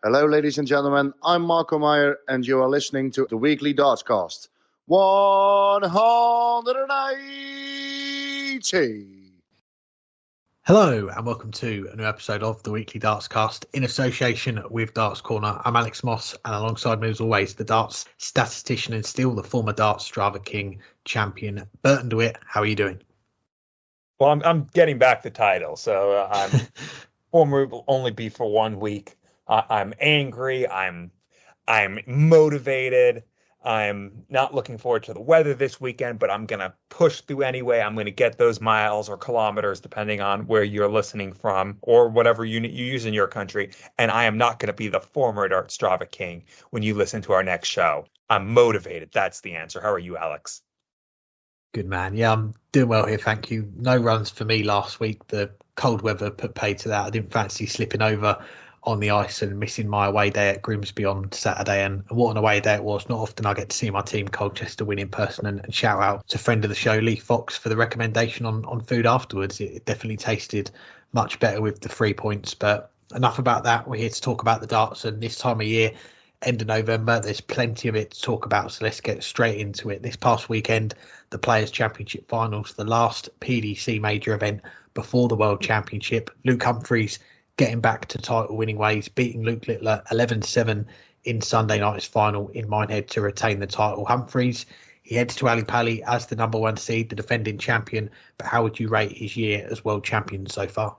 Hello, ladies and gentlemen. I'm Marco Meyer, and you are listening to the Weekly Dartscast. 180. Hello, and welcome to a new episode of the Weekly Dartscast in association with Darts Corner. I'm Alex Moss, and alongside me, as always, the darts statistician and still the former Darts Strava King champion, Burton DeWitt. How are you doing? Well, I'm getting back the title, so I'm former will only be for 1 week. I'm angry. I'm motivated. I'm not looking forward to the weather this weekend, but I'm gonna push through anyway. I'm gonna get those miles or kilometers, depending on where you're listening from or whatever unit you use in your country. And I am not gonna be the former Darts Strava King when you listen to our next show. I'm motivated. That's the answer. How are you, Alex? Good man. Yeah, I'm doing well here, thank you. No runs for me last week. The cold weather put paid to that. I didn't fancy slipping over on the ice and missing my away day at Grimsby on Saturday, and what an away day it was. Not often I get to see my team Colchester win in person, and shout out to friend of the show Lee Fox for the recommendation on food afterwards. It definitely tasted much better with the 3 points, but enough about that. We're here to talk about the darts, and this time of year, end of November, there's plenty of it to talk about, so let's get straight into it. This past weekend, the Players' Championship Finals, the last PDC major event before the World Championship. Luke Humphries getting back to title winning ways, beating Luke Littler 11-7 in Sunday night's final in Minehead to retain the title. Humphries, he heads to Ali Pali as the number one seed, the defending champion, but how would you rate his year as world champion so far?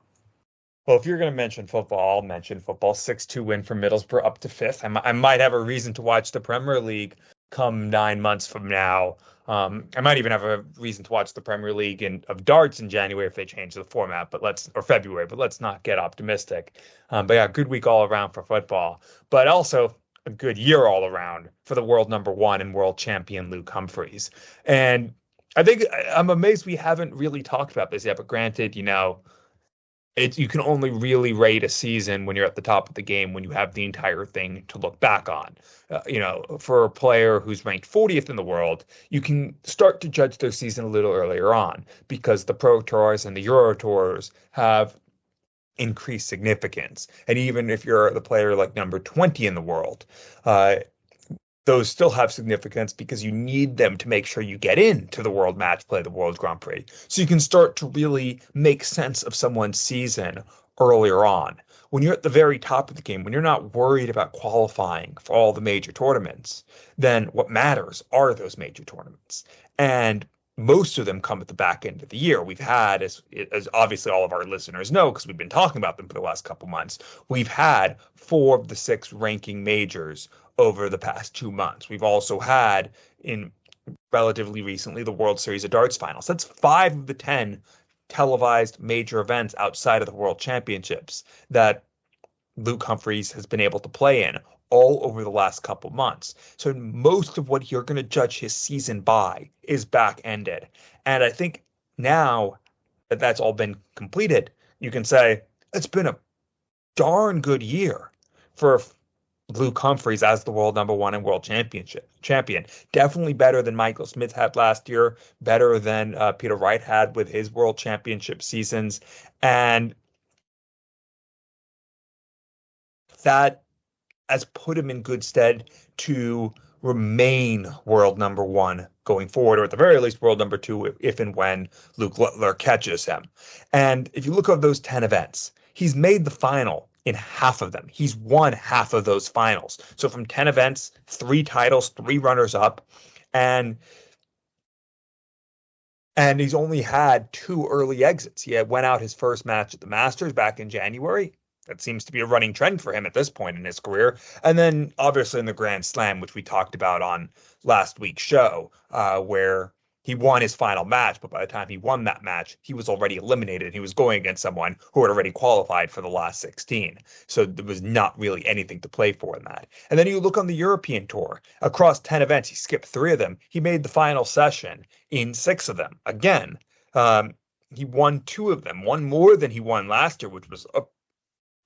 Well, if you're going to mention football, I'll mention football. 6-2 win for Middlesbrough up to 5th. I might have a reason to watch the Premier League come 9 months from now. I might even have a reason to watch the Premier League of darts in January if they change the format, or February, but let's not get optimistic. But yeah, good week all around for football, but also a good year all around for the world number one and world champion Luke Humphries. And I think I'm amazed we haven't really talked about this yet, but granted, you can only really rate a season when you're at the top of the game, when you have the entire thing to look back on. For a player who's ranked 40th in the world, you can start to judge their season a little earlier on because the Pro Tours and the Euro Tours have increased significance. And even if you're the player like number 20 in the world, those still have significance because you need them to make sure you get into the World Match Play, the World Grand Prix. So you can start to really make sense of someone's season earlier on. When you're at the very top of the game, when you're not worried about qualifying for all the major tournaments, then what matters are those major tournaments. And most of them come at the back end of the year. We've had, as obviously all of our listeners know, because we've been talking about them for the last couple months, we've had 4 of the 6 ranking majors over the past 2 months. We've also had, in relatively recently, the World Series of Darts finals. That's 5 of the 10 televised major events outside of the World Championships that Luke Humphries has been able to play in all over the last couple months. So most of what you're going to judge his season by is back-ended. And I think now that that's all been completed, you can say it's been a darn good year for Luke Humphries as the world number one and world champion. Definitely better than Michael Smith had last year, better than Peter Wright had with his world championship seasons. And that has put him in good stead to remain world number one going forward, or at the very least world number two if and when Luke Littler catches him. And if you look at those 10 events, he's made the final in half of them. He's won half of those finals. So from 10 events, 3 titles, 3 runners up, and he's only had 2 early exits. He went out his first match at the Masters back in January. That seems to be a running trend for him at this point in his career. And then obviously in the Grand Slam, which we talked about on last week's show, where he won his final match, but by the time he won that match, he was already eliminated. He was going against someone who had already qualified for the last 16. So there was not really anything to play for in that. And then you look on the European Tour. Across 10 events, he skipped 3 of them. He made the final session in 6 of them. Again, he won 2 of them, one more than he won last year, which was a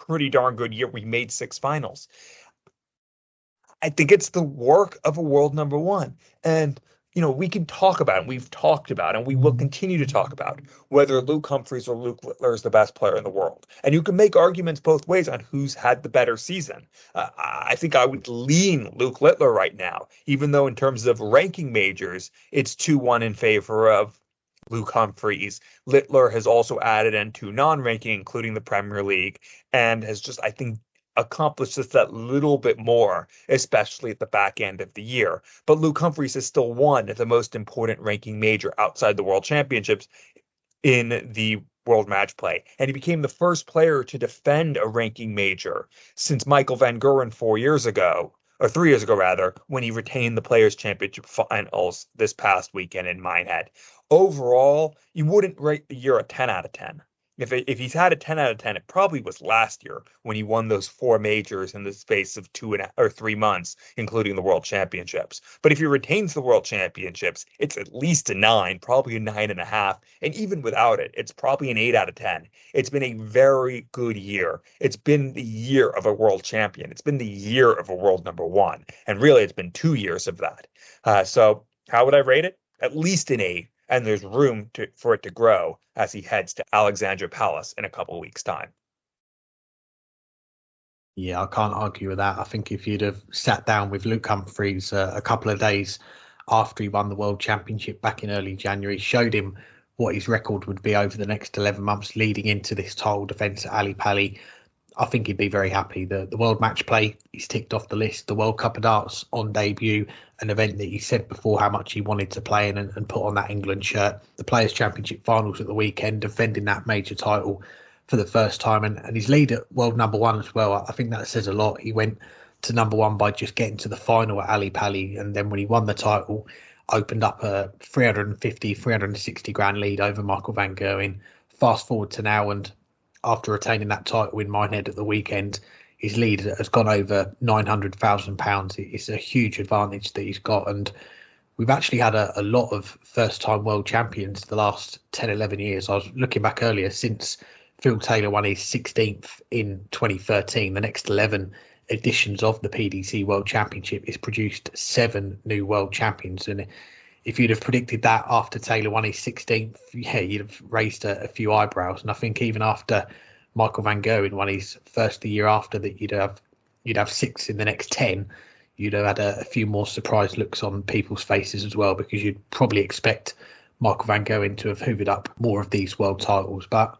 pretty darn good year. We made 6 finals. I think it's the work of a world number one. And we can talk about, and we've talked about, and we will continue to talk about whether Luke Humphries or Luke Littler is the best player in the world. And you can make arguments both ways on who's had the better season. I think I would lean Luke Littler right now, even though in terms of ranking majors, it's 2-1 in favor of Luke Humphries. Littler has also added in 2 non-ranking, including the Premier League, and has just, I think, accomplished just that little bit more, especially at the back end of the year. But Luke Humphries has still won the most important ranking major outside the World Championships in the World Match Play. And he became the first player to defend a ranking major since Michael van Gerwen 4 years ago, or 3 years ago rather, when he retained the Players' Championship finals this past weekend in Minehead. Overall, you wouldn't rate the year a 10 out of 10. If he's had a 10 out of 10, it probably was last year when he won those 4 majors in the space of 3 months, including the World Championships. But if he retains the World Championships, it's at least a 9, probably a 9.5. And even without it, it's probably an 8 out of 10. It's been a very good year. It's been the year of a world champion. It's been the year of a world number 1. And really, it's been 2 years of that. So how would I rate it? At least an 8. And there's room for it to grow as he heads to Alexandra Palace in a couple of weeks' time. Yeah, I can't argue with that. I think if you'd have sat down with Luke Humphries a couple of days after he won the World Championship back in early January, showed him what his record would be over the next 11 months leading into this title defence at Ali Pali, I think he'd be very happy. The World Match Play, he's ticked off the list. The World Cup of Darts on debut, an event that he said before how much he wanted to play in and put on that England shirt. The Players' Championship finals at the weekend, defending that major title for the first time. And his lead at world number 1 as well. I think that says a lot. He went to number 1 by just getting to the final at Ali Pali. And then when he won the title, opened up a 360 grand lead over Michael van Gerwen. Fast forward to now, and after retaining that title in Minehead at the weekend, his lead has gone over £900,000. It's a huge advantage that he's got. And we've actually had a lot of first-time world champions the last 10, 11 years. I was looking back earlier, since Phil Taylor won his 16th in 2013, the next 11 editions of the PDC World Championship has produced 7 new world champions. And if you'd have predicted that after Taylor won his 16th, yeah, you'd have raised a few eyebrows. And I think even after Michael van Gerwen won his first the year after that, you'd have 6 in the next 10. You'd have had a few more surprised looks on people's faces as well, because you'd probably expect Michael van Gerwen to have hoovered up more of these world titles. But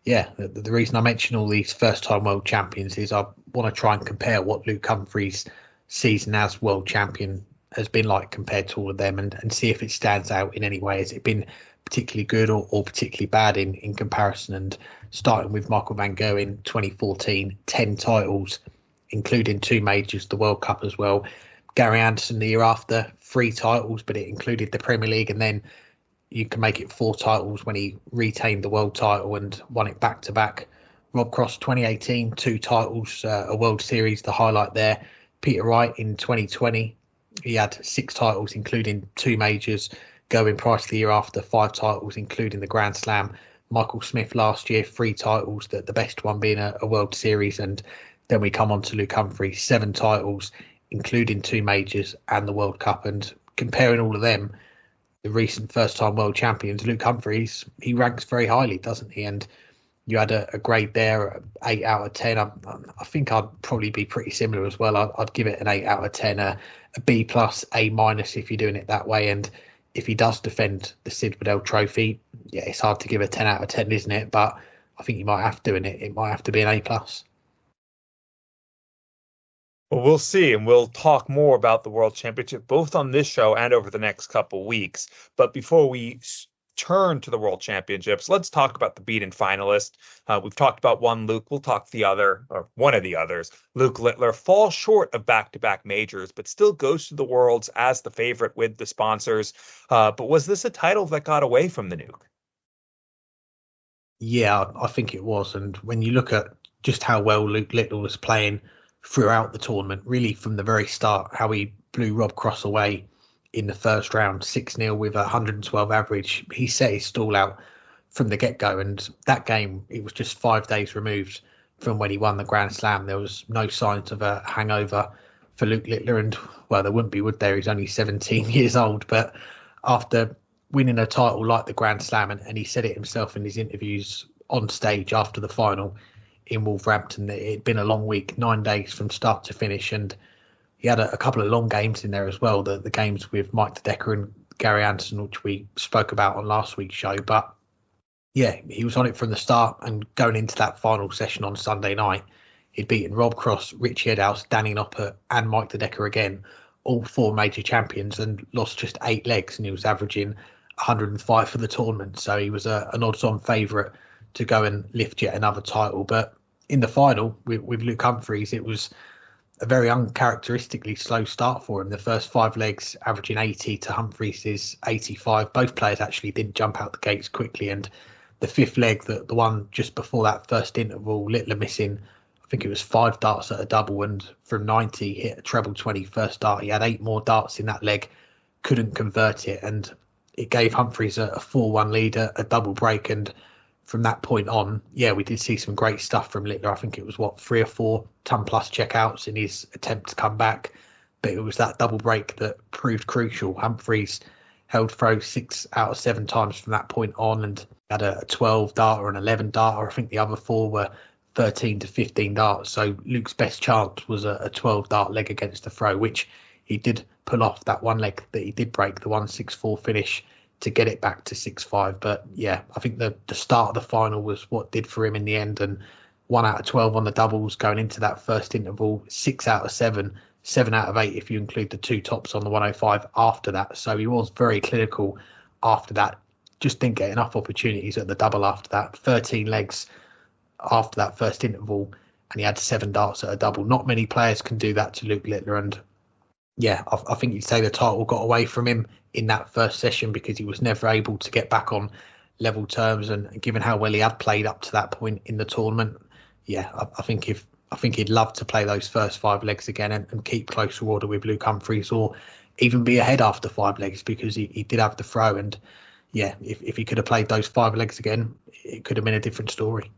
yeah, the reason I mention all these first-time world champions is I want to try and compare what Luke Humphries' season as world champion has been like compared to all of them, and see if it stands out in any way. Has it been particularly good or particularly bad in comparison? And starting with Michael van Gerwen, 2014, 10 titles, including 2 majors, the World Cup as well. Gary Anderson the year after, 3 titles, but it included the Premier League, and then you can make it 4 titles when he retained the world title and won it back to back. Rob Cross, 2018, 2 titles, a World Series, the highlight there. Peter Wright in 2020, he had 6 titles, including 2 majors. Gerwyn Price the year after, 5 titles, including the Grand Slam. Michael Smith last year, 3 titles, the best one being a World Series. And then we come on to Luke Humphries, 7 titles, including 2 majors and the World Cup. And comparing all of them, the recent first-time world champions, Luke Humphries, he ranks very highly, doesn't he? And you had a grade there, 8 out of 10. I think I'd probably be pretty similar as well. I'd give it an 8 out of 10, a B plus, A minus if you're doing it that way. And if he does defend the Sid Waddell Trophy, yeah, it's hard to give a 10 out of 10, isn't it? But I think you might have to, and it might have to be an A plus. Well, we'll see, and we'll talk more about the World Championship, both on this show and over the next couple weeks. But before we turn to the World Championships, let's talk about the beaten finalist. We've talked about one Luke. We'll talk the other, or one of the others. Luke Littler falls short of back-to-back majors, but still goes to the Worlds as the favorite with the sponsors. But was this a title that got away from the Nuke? Yeah, I think it was. And when you look at just how well Luke Littler was playing throughout the tournament, really from the very start, how he blew Rob Cross away in the first round, 6-0 with 112 average. He set his stall out from the get-go, and that game, it was just 5 days removed from when he won the Grand Slam. There was no signs of a hangover for Luke Littler, and well, there wouldn't be, would there? He's only 17 years old, but after winning a title like the Grand Slam, and he said it himself in his interviews on stage after the final in Wolverhampton, that it had been a long week, 9 days from start to finish, and he had a couple of long games in there as well, the games with Mike de Decker and Gary Anderson, which we spoke about on last week's show. But yeah, he was on it from the start, and going into that final session on Sunday night, he'd beaten Rob Cross, Richie Edhouse, Danny Noppert and Mike de Decker again, all 4 major champions, and lost just 8 legs, and he was averaging 105 for the tournament. So he was an odds-on favourite to go and lift yet another title. But in the final with Luke Humphries, it was a very uncharacteristically slow start for him. The first 5 legs averaging 80 to Humphries' 85. Both players actually didn't jump out the gates quickly, and the 5th leg, the one just before that first interval, Littler missing, I think it was 5 darts at a double, and from 90 hit a treble 20 first dart. He had 8 more darts in that leg, couldn't convert it, and it gave Humphries a 4-1 lead, a double break. And from that point on, yeah, we did see some great stuff from Littler. I think it was 3 or 4 ton plus checkouts in his attempt to come back, but it was that double break that proved crucial. Humphries held throw 6 out of 7 times from that point on, and had a 12 dart or an 11 dart, or I think the other 4 were 13 to 15 darts. So Luke's best chance was a 12 dart leg against the throw, which he did pull off. That one leg that he did break, the 1-6-4 finish, to get it back to 6-5. But yeah, I think the start of the final was what did for him in the end, and 1 out of 12 on the doubles going into that first interval, 6 out of 7, 7 out of 8 if you include the 2 tops on the 105 after that. So he was very clinical after that. Just didn't get enough opportunities at the double after that. 13 legs after that first interval, and he had 7 darts at a double. Not many players can do that to Luke Littler, and yeah, I think you'd say the title got away from him in that first session because he was never able to get back on level terms. And given how well he had played up to that point in the tournament, yeah, I think he'd love to play those first 5 legs again and keep close order with Luke Humphries, or even be ahead after 5 legs, because he did have the throw. And yeah, if he could have played those 5 legs again, it could have been a different story.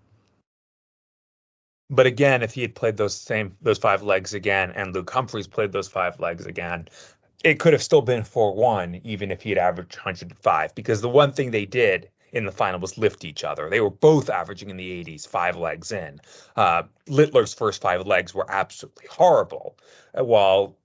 But again, if he had played those 5 legs again, and Luke Humphries played those 5 legs again, it could have still been 4-1, even if he had averaged 105. Because the one thing they did in the final was lift each other. They were both averaging in the 80s, 5 legs in. Littler's first 5 legs were absolutely horrible, while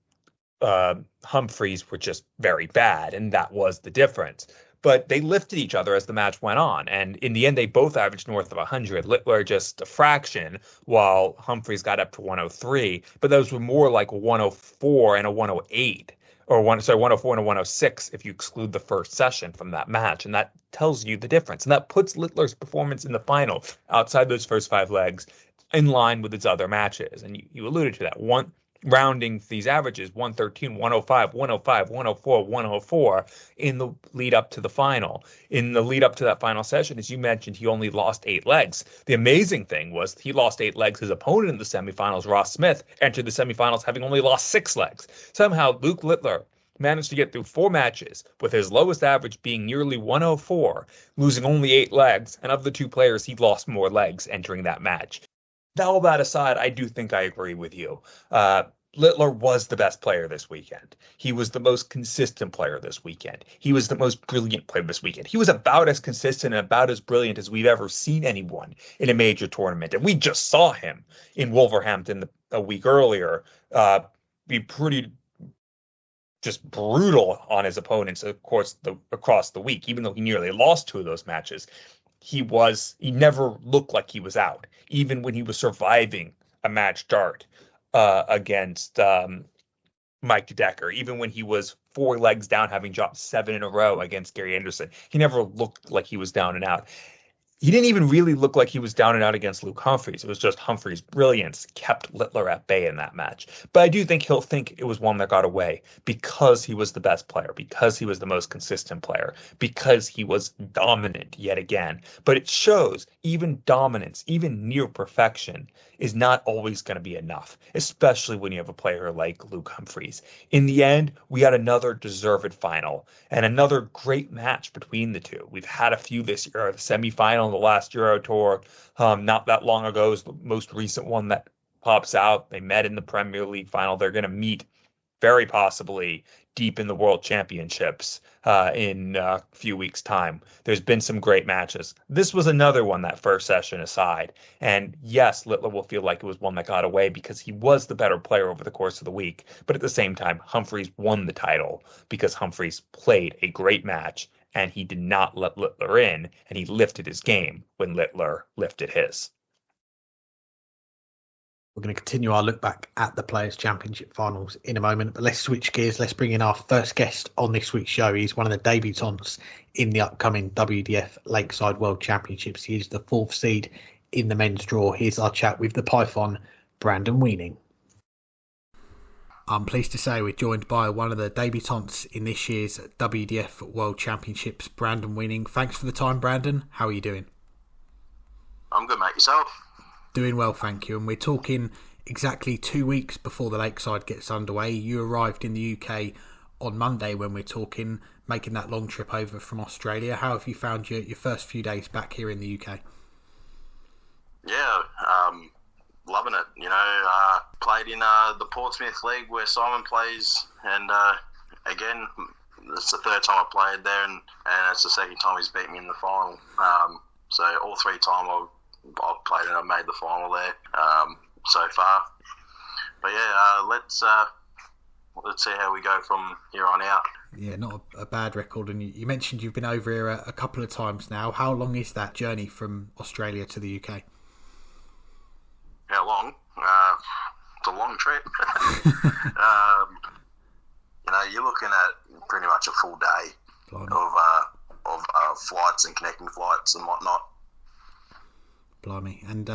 Humphries were just very bad, and that was the difference. But they lifted each other as the match went on. And in the end, they both averaged north of 100. Littler just a fraction, while Humphries got up to 103. But those were more like a 104 and a 108. Or 104 and a 106 if you exclude the first session from that match. And that tells you the difference. And that puts Littler's performance in the final, outside those first 5 legs, in line with its other matches. And you alluded to that. Rounding these averages, 113, 105, 105, 104, 104 in the lead up to the final. In the lead up to that final session, as you mentioned, he only lost 8 legs. The amazing thing was he lost 8 legs. His opponent in the semifinals, Ross Smith, entered the semifinals having only lost 6 legs. Somehow, Luke Littler managed to get through 4 matches with his lowest average being nearly 104, losing only 8 legs. And of the 2 players, he lost more legs entering that match. All that aside, I do think I agree with you. Littler was the best player this weekend. He was the most consistent player this weekend. He was the most brilliant player this weekend. He was about as consistent and about as brilliant as we've ever seen anyone in a major tournament. And we just saw him in Wolverhampton a week earlier be pretty just brutal on his opponents, of course, across the week, even though he nearly lost 2 of those matches. He never looked like he was out, even when he was surviving a match dart against Mike de Decker, even when he was 4 legs down, having dropped 7 in a row against Gary Anderson. He never looked like he was down and out. He didn't even really look like he was down and out against Luke Humphries. It was just Humphries' brilliance kept Littler at bay in that match. But I do think he'll think it was one that got away because he was the best player, because he was the most consistent player, because he was dominant yet again. But it shows even dominance, even near perfection, is not always going to be enough, especially when you have a player like Luke Humphries. In the end, we had another deserved final and another great match between the two. We've had a few this year, the semifinal in the last Euro Tour, not that long ago is the most recent one that pops out. They met in the Premier League final. They're going to meet very possibly deep in the World Championships in a few weeks' time. There's been some great matches. This was another one, that first session aside. And yes, Littler will feel like it was one that got away because he was the better player over the course of the week. But at the same time, Humphries won the title because Humphries played a great match and he did not let Littler in, and he lifted his game when Littler lifted his. We're going to continue our look back at the Players' Championship finals in a moment, but let's switch gears. Let's bring in our first guest on this week's show. He's one of the debutants in the upcoming WDF Lakeside World Championships. He is the 4th seed in the men's draw. Here's our chat with the Python, Brandon Weening. I'm pleased to say we're joined by one of the debutants in this year's WDF World Championships, Brandon Weening. Thanks for the time, Brandon. How are you doing? I'm good, mate. Yourself? Doing well, thank you. And we're talking exactly 2 weeks before the Lakeside gets underway. You arrived in the UK on Monday when we're talking, making that long trip over from Australia. How have you found your first few days back here in the UK? Yeah, loving it. You know, played in the Portsmouth League where Simon plays, and again, it's the 3rd time I played there, and it's the 2nd time he's beat me in the final. So all 3 times I've played and I've made the final there so far. But yeah, let's see how we go from here on out. Yeah, not a bad record. And you mentioned you've been over here a couple of times now. How long is that journey from Australia to the UK? How long? It's a long trip. You know, you're looking at pretty much a full day of flights and connecting flights and whatnot. Blimey. And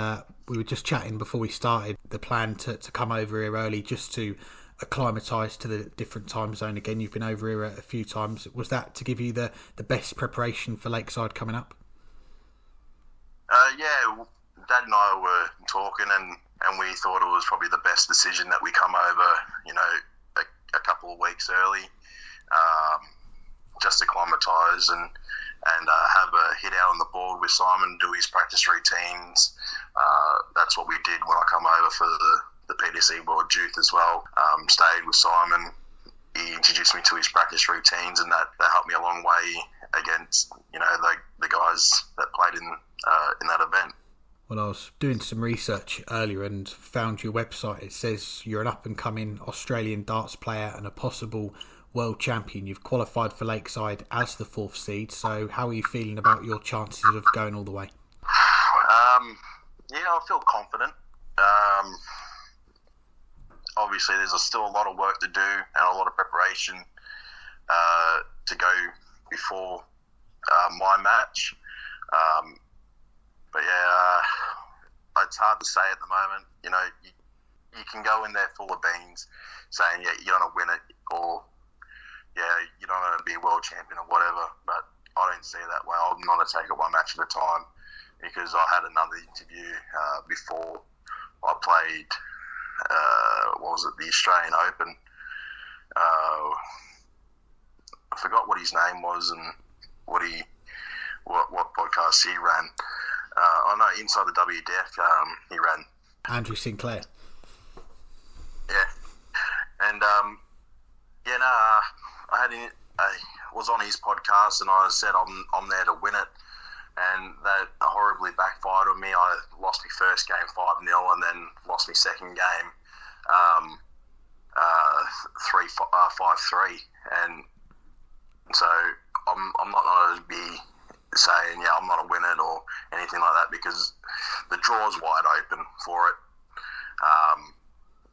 we were just chatting before we started, the plan to come over here early just to acclimatise to the different time zone. Again, you've been over here a few times. Was that to give you the best preparation for Lakeside coming up? Yeah, Dad and I were talking and we thought it was probably the best decision that we come over, you know, a couple of weeks early, just to acclimatise and have a hit out on the board with Simon, do his practice routines. That's what we did when I come over for the PDC World Youth as well. Stayed with Simon. He introduced me to his practice routines, and that helped me a long way against, you know, the guys that played in that event. Well, I was doing some research earlier and found your website. It says you're an up-and-coming Australian darts player and a possible world champion. You've qualified for Lakeside as the 4th seed, so how are you feeling about your chances of going all the way? Yeah, I feel confident. Obviously, there's still a lot of work to do and a lot of preparation to go before my match. But yeah, it's hard to say at the moment. You know, you can go in there full of beans saying, yeah, you're going to win it, or yeah, you don't want to be a world champion or whatever, but I don't see it that way. I'm going to take it one match at a time, because I had another interview before I played, the Australian Open. I forgot what his name was and what podcast he ran. I know inside the WDF he ran. Andrew Sinclair. Yeah, and I was on his podcast and I said I'm there to win it, and that horribly backfired on me. I lost my first game 5-0 and then lost my second game 5-3, and so I'm not going to be saying, yeah, I'm not a winner or anything like that, because the draw's wide open for it.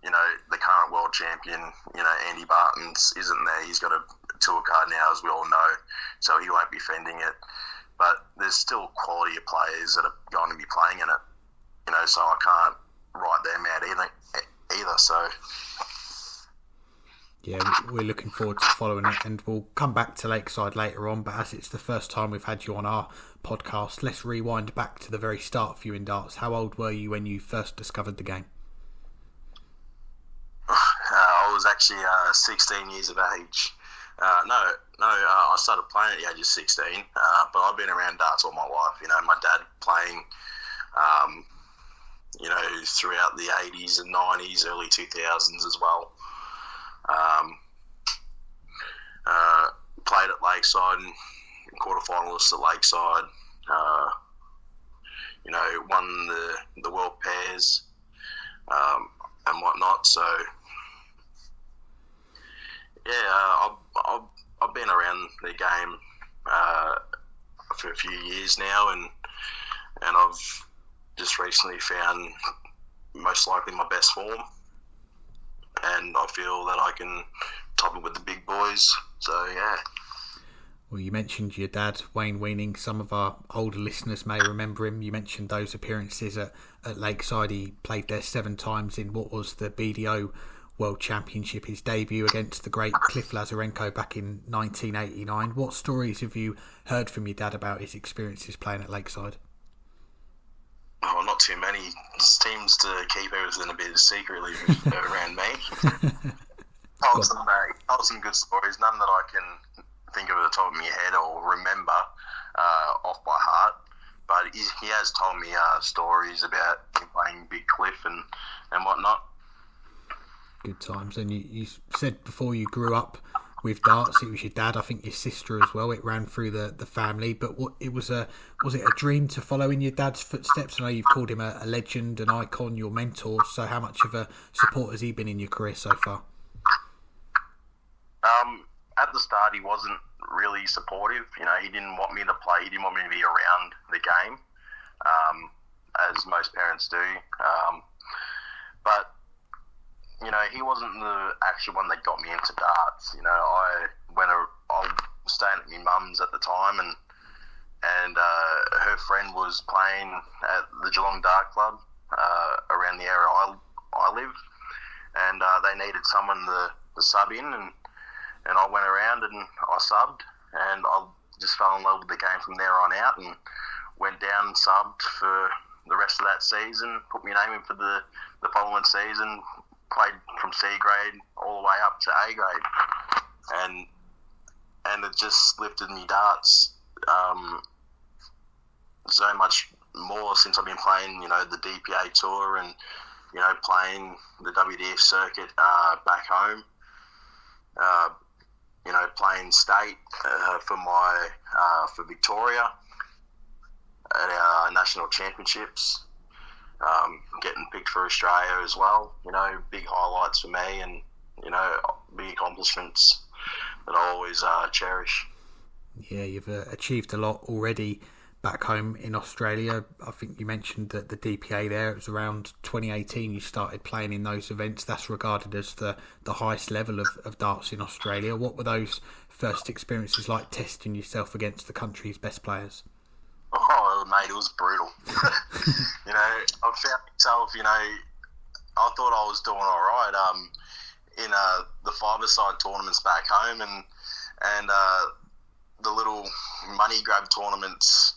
You know, the current world champion, you know, Andy Bartons isn't there. He's got a tour card now, as we all know, so he won't be fending it. But there's still quality of players that are going to be playing in it, you know, so I can't write them out either. So yeah, we're looking forward to following it, and we'll come back to Lakeside later on, but as it's the first time we've had you on our podcast, let's rewind back to the very start for you in darts. How old were you when you first discovered the game? I was actually 16 years of age. I started playing at the age of 16, but I've been around darts all my life. You know, my dad playing, you know, throughout the 80s and 90s, early 2000s as well. Played at Lakeside, and quarterfinalists at Lakeside. Won the world pairs and whatnot. So yeah, I've been around the game for a few years now, and I've just recently found most likely my best form, and I feel that I can top it with the big boys. So yeah. Well, you mentioned your dad, Wayne Weening. Some of our older listeners may remember him. You mentioned those appearances at Lakeside. He played there 7 times in what was the BDO World Championship, his debut against the great Cliff Lazarenko back in 1989. What stories have you heard from your dad about his experiences playing at Lakeside? Oh, not too many. He seems to keep everything a bit secretly around me. Told some good stories, none that I can think of at the top of my head or remember off by heart. But he has told me stories about him playing Big Cliff and whatnot. Good times. And you said before you grew up with darts, it was your dad, I think your sister as well. It ran through the family. But was it a dream to follow in your dad's footsteps? I know you've called him a legend, an icon, your mentor. So how much of a support has he been in your career so far? At the start, he wasn't really supportive. He didn't want me to play. He didn't want me to be around the game, as most parents do. But he wasn't the actual one that got me into darts. I was staying at my mum's at the time, and her friend was playing at the Geelong Dart Club around the area I live, and they needed someone to sub in, and I went around and I subbed, and I just fell in love with the game from there on out, and went down and subbed for the rest of that season, put my name in for the following season, played from C grade all the way up to A grade, and it just lifted me darts so much more since I've been playing, the DPA tour and, playing the WDF circuit back home. Playing state for Victoria at our national championships, getting picked for Australia as well. Big highlights for me, and big accomplishments that I always cherish. Yeah, you've achieved a lot already back home in Australia. I think you mentioned that the DPA there, it was around 2018 you started playing in those events. That's regarded as the highest level of darts in Australia. What were those first experiences like, testing yourself against the country's best players? Oh, mate, it was brutal. I found myself, I thought I was doing all right in the five-a-side tournaments back home, and the little money grab tournaments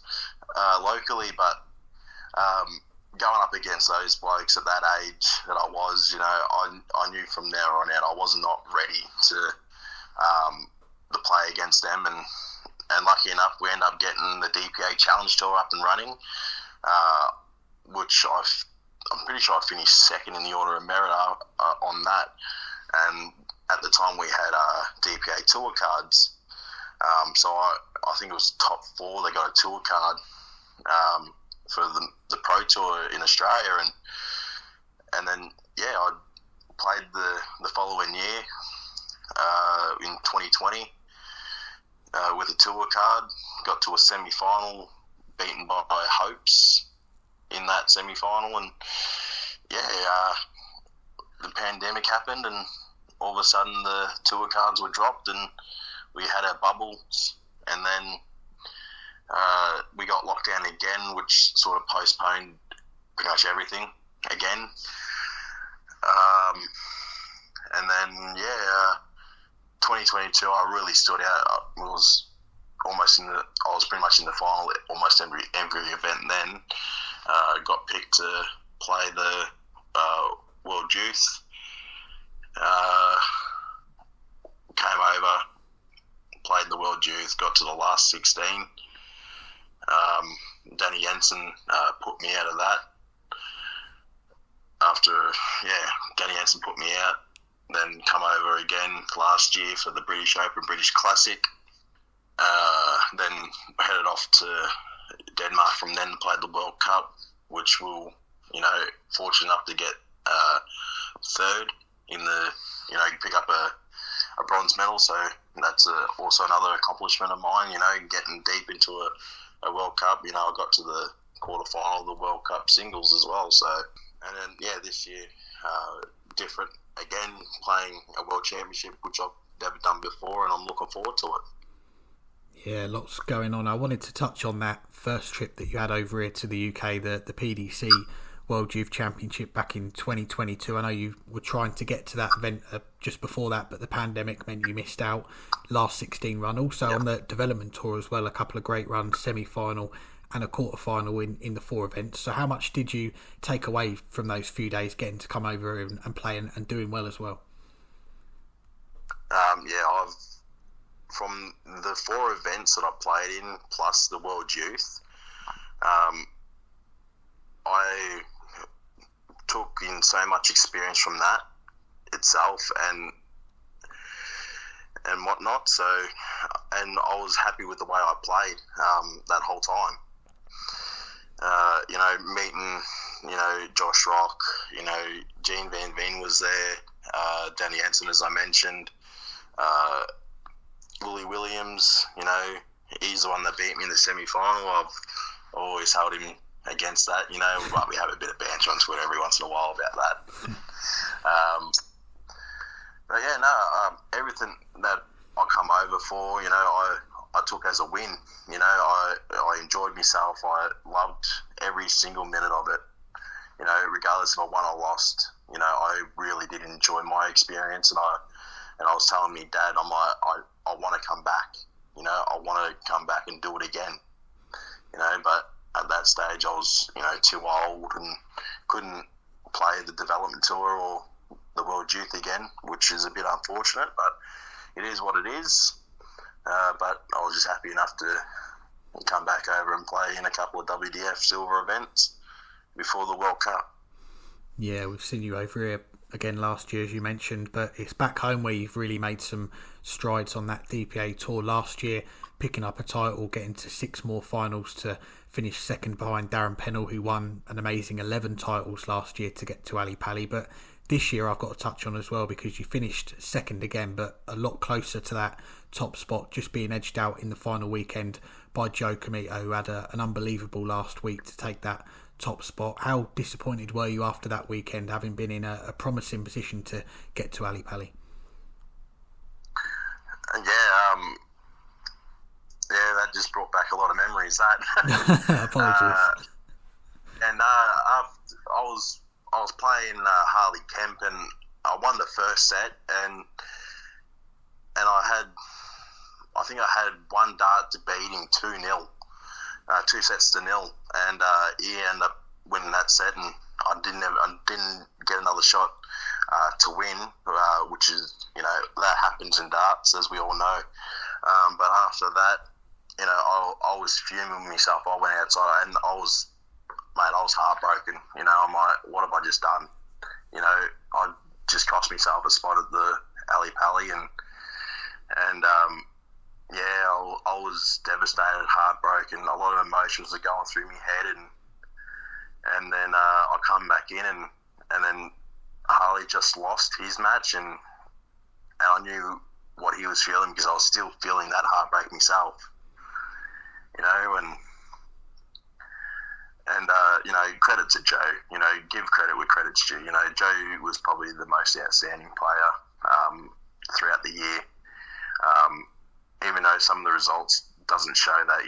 locally, but going up against those blokes at that age that I was, I knew from there on out I was not ready to play against them, and lucky enough we ended up getting the DPA Challenge Tour up and running, which I'm pretty sure I finished second in the order of merit on that, and at the time we had DPA Tour cards. So I think it was top 4. They got a tour card for the Pro Tour in Australia, and then I played the following year in 2020 with a tour card. Got to a semi-final, beaten by Hopes in that semi-final, and the pandemic happened, and all of a sudden the tour cards were dropped, and we had our bubbles, and then we got locked down again, which sort of postponed pretty much everything again. And then 2022, I really stood out. I was pretty much in the final at almost every event. Then got picked to play the World Youth. Came over, played the World Youth, got to the last 16. Danny Jensen put me out of that. After, Danny Jensen put me out, then come over again last year for the British Open, British Classic. Then headed off to Denmark from then to play the World Cup, which we'll, fortunate enough to get third in the, pick up a bronze medal. So that's also another accomplishment of mine, getting deep into a World Cup. I got to the quarterfinal of the World Cup singles as well. So, and then, this year, different again, playing a World Championship, which I've never done before, and I'm looking forward to it. Yeah, lots going on. I wanted to touch on that first trip that you had over here to the UK, the PDC World Youth Championship back in 2022. I know you were trying to get to that event just before that, but the pandemic meant you missed out. Last 16 run. Also on the development tour as well, a couple of great runs, semi-final and a quarter-final in the 4 events. So how much did you take away from those few days getting to come over and play and doing well as well? From the 4 events that I played in, plus the World Youth, I took in so much experience from that itself and whatnot. So, and I was happy with the way I played that whole time. Meeting, Josh Rock, Gene Van Veen was there, Danny Hansen, as I mentioned, Willie Williams, he's the one that beat me in the semi-final. I've always held him against that, but we have a bit of banter on Twitter every once in a while about that. But everything that I come over for, I took as a win. I enjoyed myself. I loved every single minute of it. Regardless if I won or lost, I really did enjoy my experience. And I was telling me, Dad, I'm like, I want to come back. I want to come back and do it again. But at that stage, I was, too old and couldn't play the development tour or the World Youth again, which is a bit unfortunate, but it is what it is. But I was just happy enough to come back over and play in a couple of WDF silver events before the World Cup. Yeah, we've seen you over here again last year, as you mentioned, but it's back home where you've really made some strides on that DPA tour last year, picking up a title, getting to 6 more finals to finish second behind Darren Pennell, who won an amazing 11 titles last year to get to Ali Pali. But this year I've got to touch on as well, because you finished second again, but a lot closer to that top spot, just being edged out in the final weekend by Joe Comito, who had an unbelievable last week to take that top spot. How disappointed were you after that weekend, having been in a promising position to get to Ali Pali? That just brought back a lot of memories. That Apologies. I was playing Harley Kemp, and I won the first set, and I think I had one dart to beat him 2-0, 2 sets to 0, and he ended up winning that set, and I didn't get another shot to win, which is, that happens in darts, as we all know. But after that, I was fuming with myself. I went outside and I was heartbroken. I'm like, what have I just done? I just cost myself a spot at the Ali Pali, and I was devastated, heartbroken. A lot of emotions were going through my head, and then I come back in, and then Harley just lost his match, and I knew what he was feeling, because I was still feeling that heartbreak myself. And credit to Joe. Give credit where credit's due. Joe was probably the most outstanding player throughout the year. Even though some of the results doesn't show that,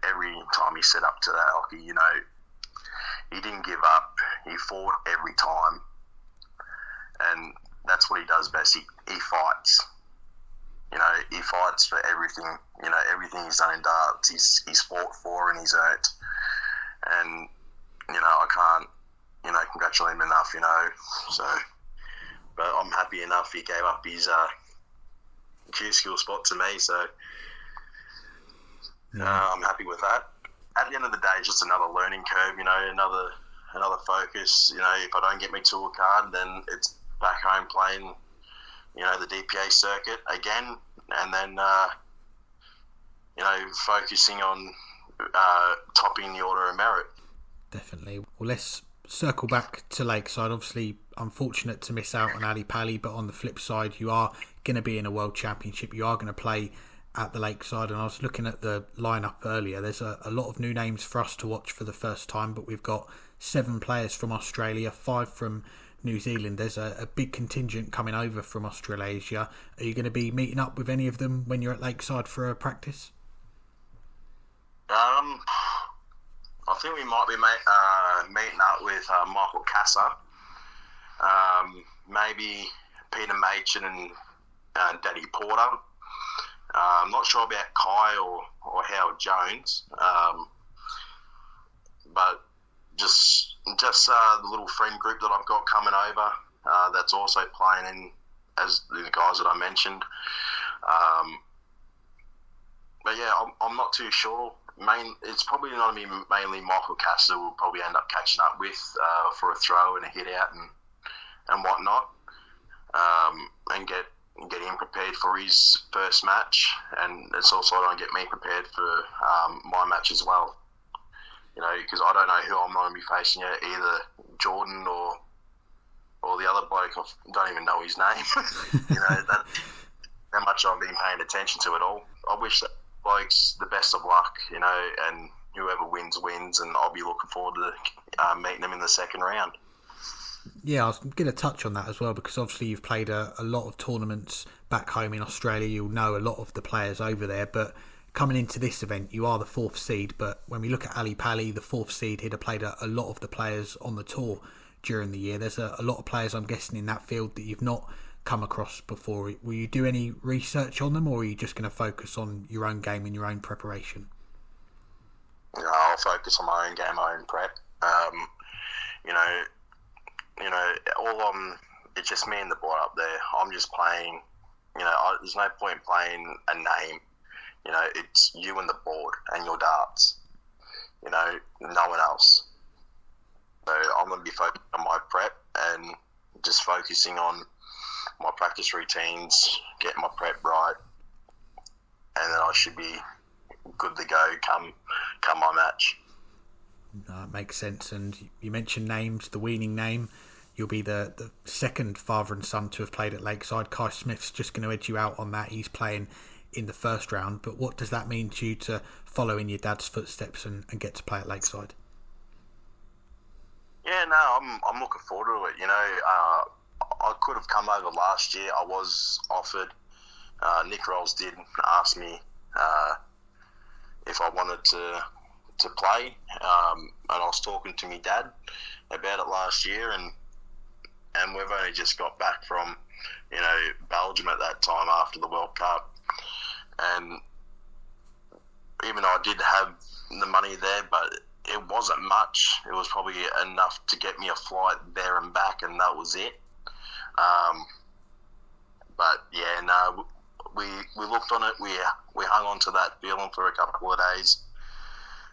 every time he set up to that hockey, he didn't give up. He fought every time, and that's what he does best. He fights. He fights for everything. Everything he's done in darts, he's fought for and he's earned. And I can't, congratulate him enough. So, but I'm happy enough he gave up his Q-skill spot to me. So I'm happy with that. At the end of the day, it's just another learning curve. Another focus. If I don't get my tour card, then it's back home playing the DPA circuit again, and then focusing on topping the order of merit. Definitely. Well, let's circle back to Lakeside. Obviously, unfortunate to miss out on Ali Pally, but on the flip side, you are going to be in a World Championship. You are going to play at the Lakeside, and I was looking at the lineup earlier. There's a lot of new names for us to watch for the first time, but we've got 7 players from Australia, 5 from New Zealand. There's a big contingent coming over from Australasia. Are you going to be meeting up with any of them when you're at Lakeside for a practice? I think we might be meeting up with Michael Kasser, maybe Peter Machin and Daddy Porter. I'm not sure about Kai or Howard Jones, but just the little friend group that I've got coming over that's also playing in as the guys that I mentioned. But yeah, I'm not too sure. It's probably not going to be mainly Michael Castle will probably end up catching up with for a throw and a hit out and whatnot, and get him prepared for his first match, and it's also going to get me prepared for my match as well. Because I don't know who I'm going to be facing yet, either Jordan or the other bloke. I don't even know his name. That much I've been paying attention to it all. I wish that blokes the best of luck, and whoever wins, and I'll be looking forward to meeting them in the second round. Yeah, I was going to touch on that as well, because obviously you've played a lot of tournaments back home in Australia. You'll know a lot of the players over there, but coming into this event, you are the 4th seed. But when we look at Ali Pally, the 4th seed, he'd have played a lot of the players on the tour during the year. There's a lot of players, I'm guessing, in that field that you've not come across before. Will you do any research on them, or are you just going to focus on your own game and your own preparation? No, I'll focus on my own game, my own prep. It's just me and the boy up there. I'm just playing. There's no point in playing a name. It's you and the board and your darts. No one else. So I'm going to be focused on my prep and just focusing on my practice routines, getting my prep right, and then I should be good to go come my match. No, it makes sense. And you mentioned names, the Weening name. You'll be the second father and son to have played at Lakeside. Kai Smith's just going to edge you out on that. He's playing in the first round. But what does that mean to you to follow in your dad's footsteps and get to play at Lakeside? Yeah, no, I'm looking forward to it. I could have come over last year. I was offered. Nick Rolls did ask me if I wanted to play, and I was talking to my dad about it last year, and we've only just got back from Belgium at that time after the World Cup, and even though I did have the money there, but it wasn't much. It was probably enough to get me a flight there and back, and that was it. But yeah, no, we looked on it. We hung on to that feeling for a couple of days,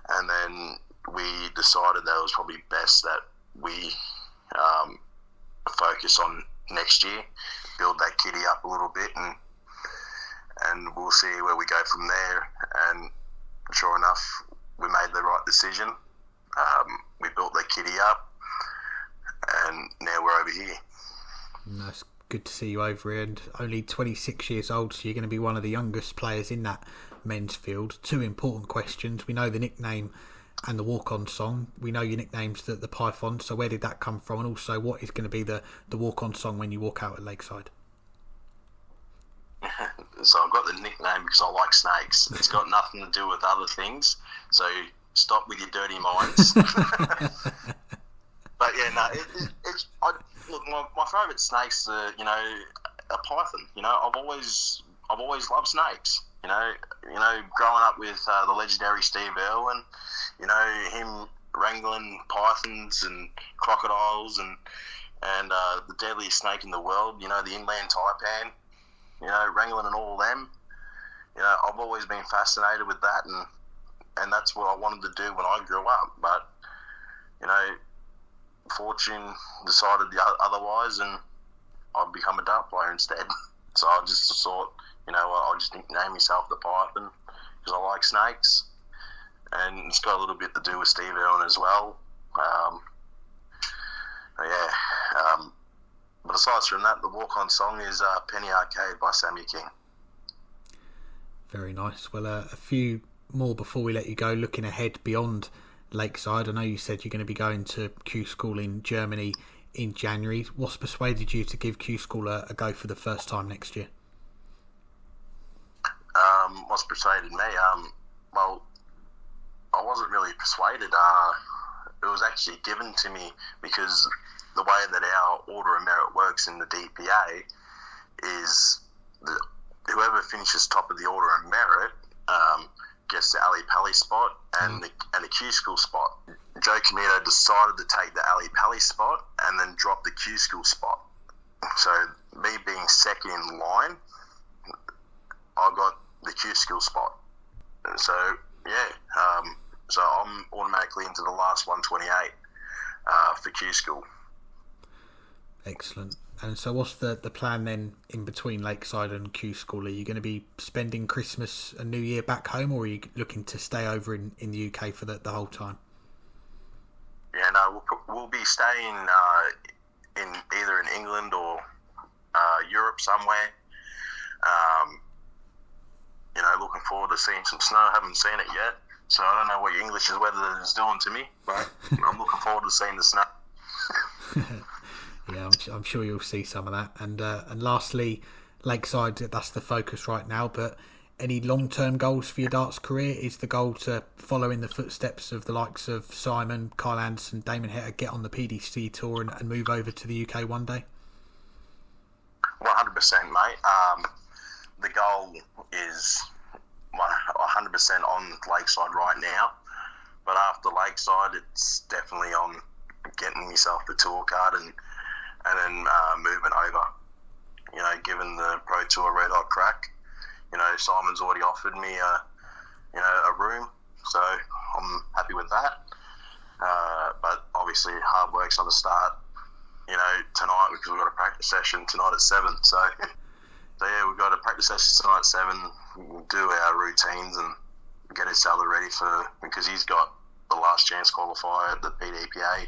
and then we decided that it was probably best that we focus on next year, build that kitty up a little bit, and we'll see where we go from there. And sure enough, we made the right decision. We built that kitty up, and now we're over here. That's good to see you over here, and only 26 years old, so you're going to be one of the youngest players in that men's field. 2 important questions. We know the nickname and the walk-on song. We know your nickname's the Python, so where did that come from? And also, what is going to be the walk-on song when you walk out at Lakeside? So I've got the nickname because I like snakes. It's got nothing to do with other things, so stop with your dirty minds. But yeah, no, look, my favourite snake's a python. I've always loved snakes. Growing up with the legendary Steve Irwin, him wrangling pythons and crocodiles and the deadliest snake in the world, the inland taipan, wrangling and all of them. I've always been fascinated with that, and that's what I wanted to do when I grew up. But, fortune decided otherwise, and I've become a dart player instead. So I just thought, I'll just name myself the Python because I like snakes. And it's got a little bit to do with Steve Irwin as well. But aside from that, the walk-on song is Penny Arcade by Sammy King. Very nice. Well, a few more before we let you go. Looking ahead beyond Lakeside, I know you said you're going to be going to Q School in Germany in January. What's persuaded you to give Q School a go for the first time next year? What's persuaded me? Well, I wasn't really persuaded. It was actually given to me because the way that our order of merit works in the DPA is that whoever finishes top of the order of merit gets the Ali Pally spot and the Q School spot. Joe Comito decided to take the Ali Pally spot and then drop the Q School spot. So me being second in line, I got the Q School spot. So so I'm automatically into the last 128 for Q School. Excellent. And so what's the plan then in between Lakeside and Q School? Are you going to be spending Christmas and New Year back home, or are you looking to stay over in the UK for the whole time? Yeah, no, we'll be staying in either in England or Europe somewhere. Looking forward to seeing some snow. I haven't seen it yet, so I don't know what your English weather is doing to me, but I'm looking forward to seeing the snow. Yeah, I'm sure you'll see some of that. And lastly, Lakeside, that's the focus right now, but any long-term goals for your darts career? Is the goal to follow in the footsteps of the likes of Simon, Kyle Anderson, Damon Hetter, get on the PDC tour and move over to the UK one day? 100%, mate. The goal is 100% on Lakeside right now, but after Lakeside, it's definitely on getting myself the tour card and then moving over. Given the Pro Tour red hot crack, Simon's already offered me a room, so I'm happy with that. But obviously, hard work's on the start. Tonight because we've got a practice session tonight at 7. So yeah, we've got a practice session tonight at 7. We'll do our routines and get each other ready because he's got the last chance qualifier at the PDPA,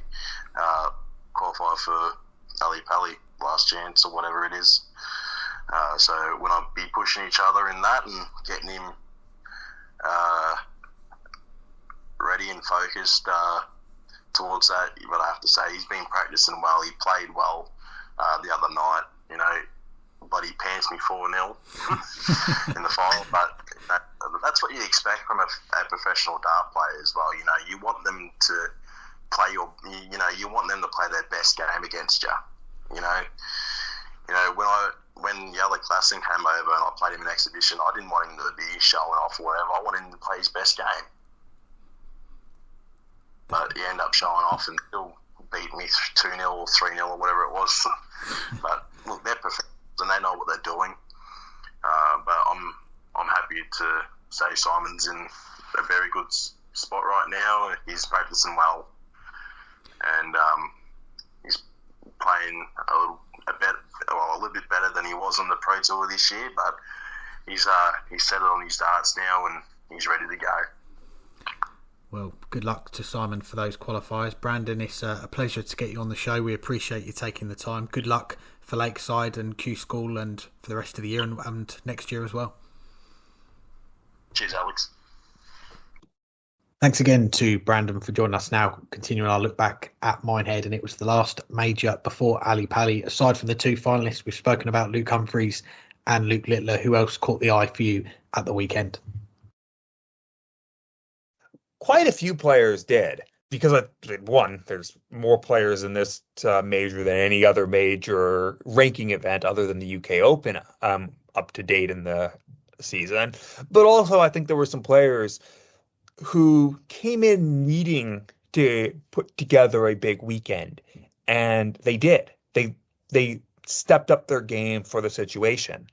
qualifier for Ali Pally last chance or whatever it is. So when I'll be pushing each other in that and getting him ready and focused towards that, but I have to say he's been practicing well. He played well the other night. But he pants me 4-0 in the final. But that's what you expect from a professional dart player as well. You want them to play you want them to play their best game against you. When Yellow Classic came over and I played him in exhibition, I didn't want him to be showing off or whatever. I wanted him to play his best game. But he ended up showing off and still beat me 2-0 or 3-0 or whatever it was. But look, they're professionals and they know what they're doing. But I'm happy to say Simon's in a very good spot right now. He's practicing well, and he's playing a little bit better than he was on the Pro Tour this year. But he's settled on his darts now and he's ready to go. Well, good luck to Simon for those qualifiers. Brandon, it's a pleasure to get you on the show. We appreciate you taking the time. Good luck for Lakeside and Q School and for the rest of the year and next year as well. Cheers, Alex. Thanks again to Brandon for joining us now. Continuing our look back at Minehead, and it was the last major before Ali Pally. Aside from the two finalists, we've spoken about Luke Humphries and Luke Littler. Who else caught the eye for you at the weekend? Quite a few players did, because there's more players in this major than any other major ranking event other than the UK Open up to date in the season. But also I think there were some players who came in needing to put together a big weekend, and they did. They stepped up their game for the situation.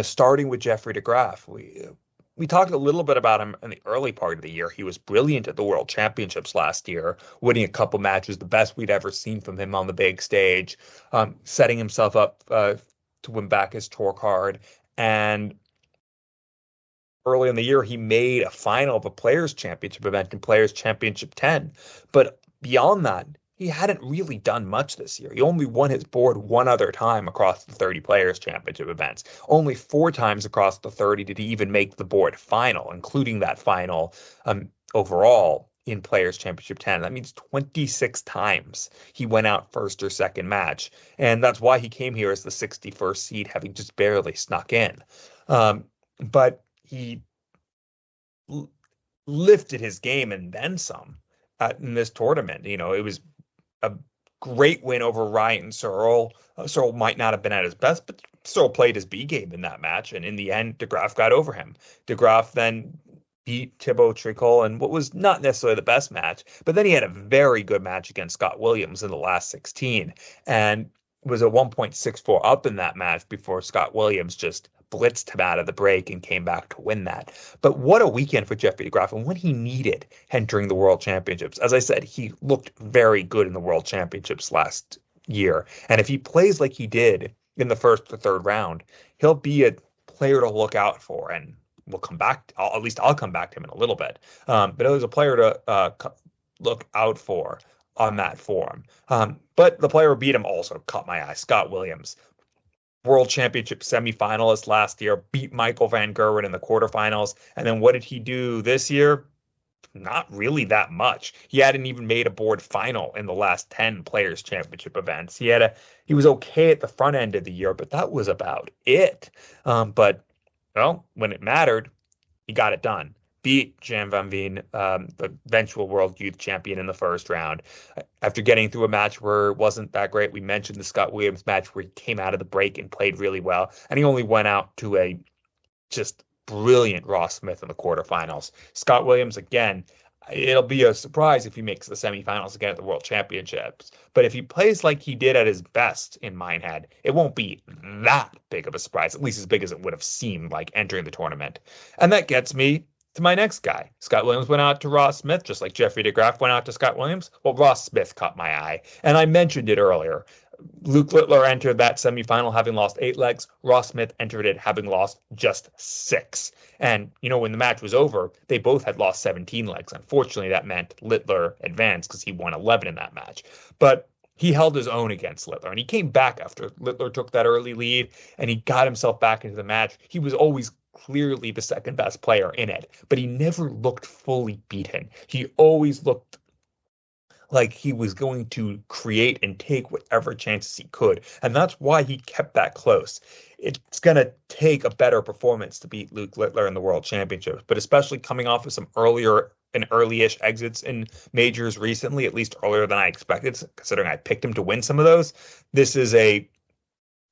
Starting with Jeffrey de Graaf. We talked a little bit about him in the early part of the year. He was brilliant at the World Championships last year, winning a couple matches, the best we'd ever seen from him on the big stage, setting himself up to win back his tour card. And early in the year, he made a final of a Players' Championship event in Players' Championship 10. But beyond that, he hadn't really done much this year. He only won his board one other time across the 30 Players' Championship events. Only 4 times across the 30 did he even make the board final, including that final overall in Players' Championship 10. That means 26 times he went out first or second match. And that's why he came here as the 61st seed, having just barely snuck in. But he lifted his game and then some in this tournament. You know, it was a great win over Ryan Searle. Searle might not have been at his best, but Searle played his B game in that match. And in the end, de Graaf got over him. De Graaf then beat Thibaut Tricol in what was not necessarily the best match, but then he had a very good match against Scott Williams in the last 16 and was a 1.64 up in that match before Scott Williams just blitzed him out of the break and came back to win that. But what a weekend for Jeffrey de Graaf, and when he needed entering the World Championships. As I said, he looked very good in the World Championships last year. And if he plays like he did in the first or third round, he'll be a player to look out for. And we'll come back, at least I'll come back to him in a little bit. But it was a player to look out for on that form. But the player who beat him also caught my eye, Scott Williams. World Championship semifinalist last year, beat Michael van Gerwen in the quarterfinals. And then what did he do this year? Not really that much. He hadn't even made a board final in the last 10 Players' Championship events. He was okay at the front end of the year, but that was about it. But well, when it mattered, he got it done. Beat Jan van Veen, the eventual World Youth Champion, in the first round. After getting through a match where it wasn't that great, we mentioned the Scott Williams match where he came out of the break and played really well. And he only went out to a just brilliant Ross Smith in the quarterfinals. Scott Williams, again, it'll be a surprise if he makes the semifinals again at the World Championships. But if he plays like he did at his best in Minehead, it won't be that big of a surprise, at least as big as it would have seemed like entering the tournament. And that gets me to my next guy. Scott Williams went out to Ross Smith, just like Jeffrey de Graaf went out to Scott Williams. Well, Ross Smith caught my eye, and I mentioned it earlier. Luke Littler entered that semifinal having lost 8 legs. Ross Smith entered it having lost just 6. And, you know, when the match was over, they both had lost 17 legs. Unfortunately, that meant Littler advanced because he won 11 in that match. But he held his own against Littler, and he came back after Littler took that early lead, and he got himself back into the match. He was always clearly the second best player in it, but he never looked fully beaten. He always looked like he was going to create and take whatever chances he could. And that's why he kept that close. It's going to take a better performance to beat Luke Littler in the World Championships, but especially coming off of some early-ish exits in majors recently, at least earlier than I expected, considering I picked him to win some of those. This is a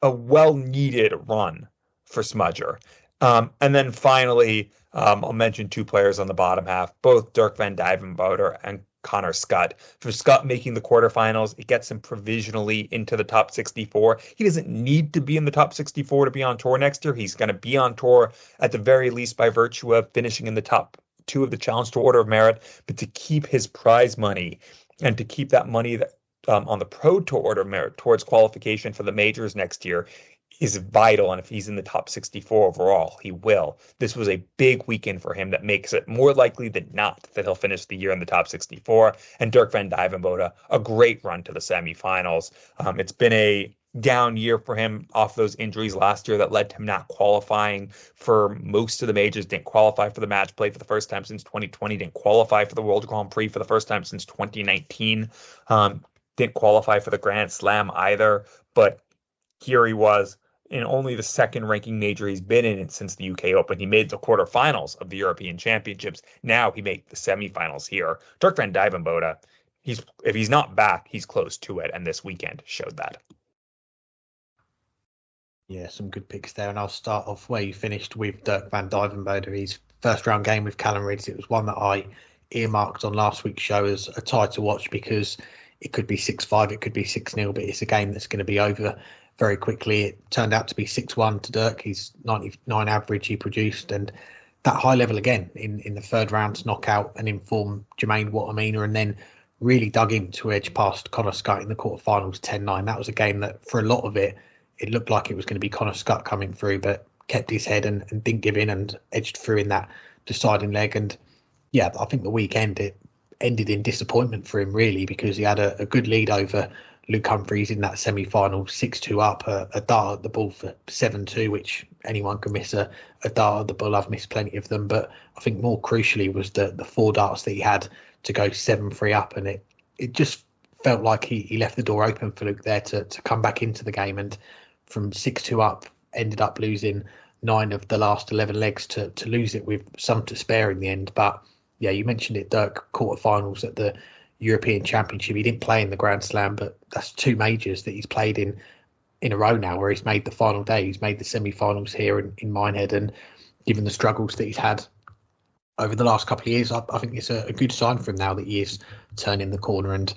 well-needed run for Smudger. And then finally, I'll mention 2 players on the bottom half, both Dirk van Dijvenbode and Connor Scott. For Scott making the quarterfinals, it gets him provisionally into the top 64. He doesn't need to be in the top 64 to be on tour next year. He's going to be on tour at the very least by virtue of finishing in the top 2 of the Challenge Tour Order of Merit. But to keep his prize money and to keep that money that on the Pro Tour Order of Merit towards qualification for the majors next year is vital. And if he's in the top 64 overall, he will. This was a big weekend for him that makes it more likely than not that he'll finish the year in the top 64. And Dirk van Dijvenbode, a great run to the semifinals. It's been a down year for him off those injuries last year that led to him not qualifying for most of the majors, didn't qualify for the match play for the first time since 2020, didn't qualify for the World Grand Prix for the first time since 2019, didn't qualify for the Grand Slam either. But here he was in only the second ranking major he's been in since the UK Open. He made the quarterfinals of the European Championships. Now he made the semifinals here. Dirk van Dijvenbode, if he's not back, he's close to it, and this weekend showed that. Yeah, some good picks there, and I'll start off where you finished with Dirk van Dijvenbode. His first round game with Callum Reeds, it was one that I earmarked on last week's show as a tie to watch because it could be 6-5, it could be 6-0, but it's a game that's going to be over very quickly. It turned out to be 6-1 to Dirk. His 99 average he produced, and that high level again in the third round to knock out and inform Jermaine Wattermina, and then really dug in to edge past Connor Scott in the quarterfinals 10-9. That was a game that for a lot of it it looked like it was going to be Connor Scott coming through, but kept his head and didn't give in and edged through in that deciding leg. And yeah, I think the weekend it ended in disappointment for him, really, because he had a good lead over Luke Humphries in that semi-final, 6-2 up, a dart at the ball for 7-2, which anyone can miss a dart at the ball. I've missed plenty of them, but I think more crucially was the 4 darts that he had to go 7-3 up, and it just felt like he left the door open for Luke there to come back into the game, and from 6-2 up ended up losing 9 of the last 11 legs to lose it with some to spare in the end. But yeah, you mentioned it, Dirk, quarterfinals at the European Championship. He didn't play in the Grand Slam, but that's 2 majors that he's played in a row now, where he's made the final day. He's made the semi-finals here in Minehead, and given the struggles that he's had over the last couple of years, I think it's a good sign for him now that he is turning the corner. And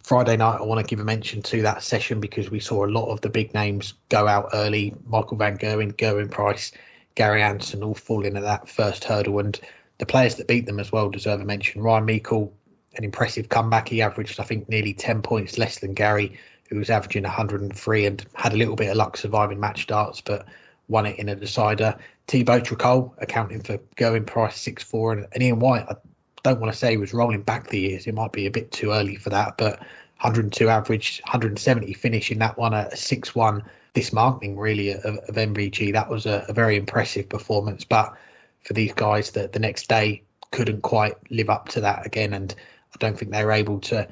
Friday night, I want to give a mention to that session because we saw a lot of the big names go out early. Michael van Gerwen Price, Gary Anderson all falling at that first hurdle, and the players that beat them as well deserve a mention. Ryan Meikle, an impressive comeback. He averaged, I think, nearly 10 points less than Gary, who was averaging 103 and had a little bit of luck surviving match darts, but won it in a decider. Thibaut Tricol accounting for Gerwin Price 6-4, and Ian White, I don't want to say he was rolling back the years. It might be a bit too early for that, but 102 average, 170 finish in that one, a 6-1 dismantling really of MVG. That was a very impressive performance, but for these guys that the next day couldn't quite live up to that again, and I don't think they were able to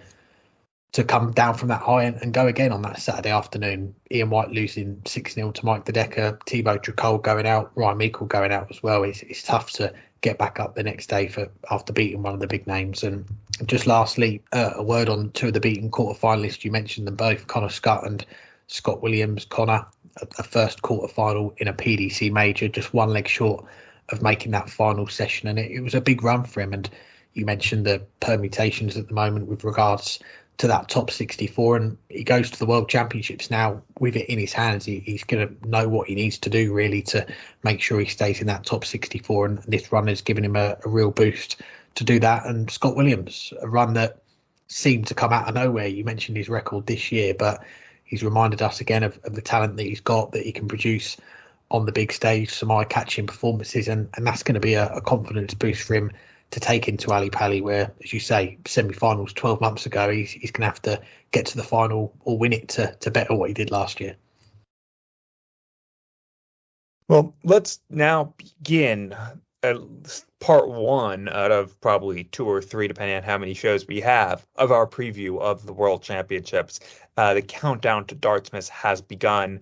come down from that high and go again on that Saturday afternoon. Ian White losing 6-0 to Mike De Decker, Thibaut Tricol going out, Ryan Meikle going out as well. It's tough to get back up the next day after beating one of the big names. And just lastly, a word on 2 of the beaten quarterfinalists. You mentioned them both, Connor Scott and Scott Williams. Connor, a first quarterfinal in a PDC major, just 1 leg short of making that final session, and it was a big run for him. And you mentioned the permutations at the moment with regards to that top 64, and he goes to the World Championships now with it in his hands. He's going to know what he needs to do really to make sure he stays in that top 64, and this run has given him a real boost to do that. And Scott Williams, a run that seemed to come out of nowhere. You mentioned his record this year, but he's reminded us again of the talent that he's got, that he can produce on the big stage, some eye-catching performances, and that's going to be a confidence boost for him to take into Ali Pali, where, as you say, semi-finals 12 months ago, he's going to have to get to the final or win it to better what he did last year. Well, let's now begin part 1 out of probably 2 or 3, depending on how many shows we have, of our preview of the World Championships. The countdown to Dartsmas has begun.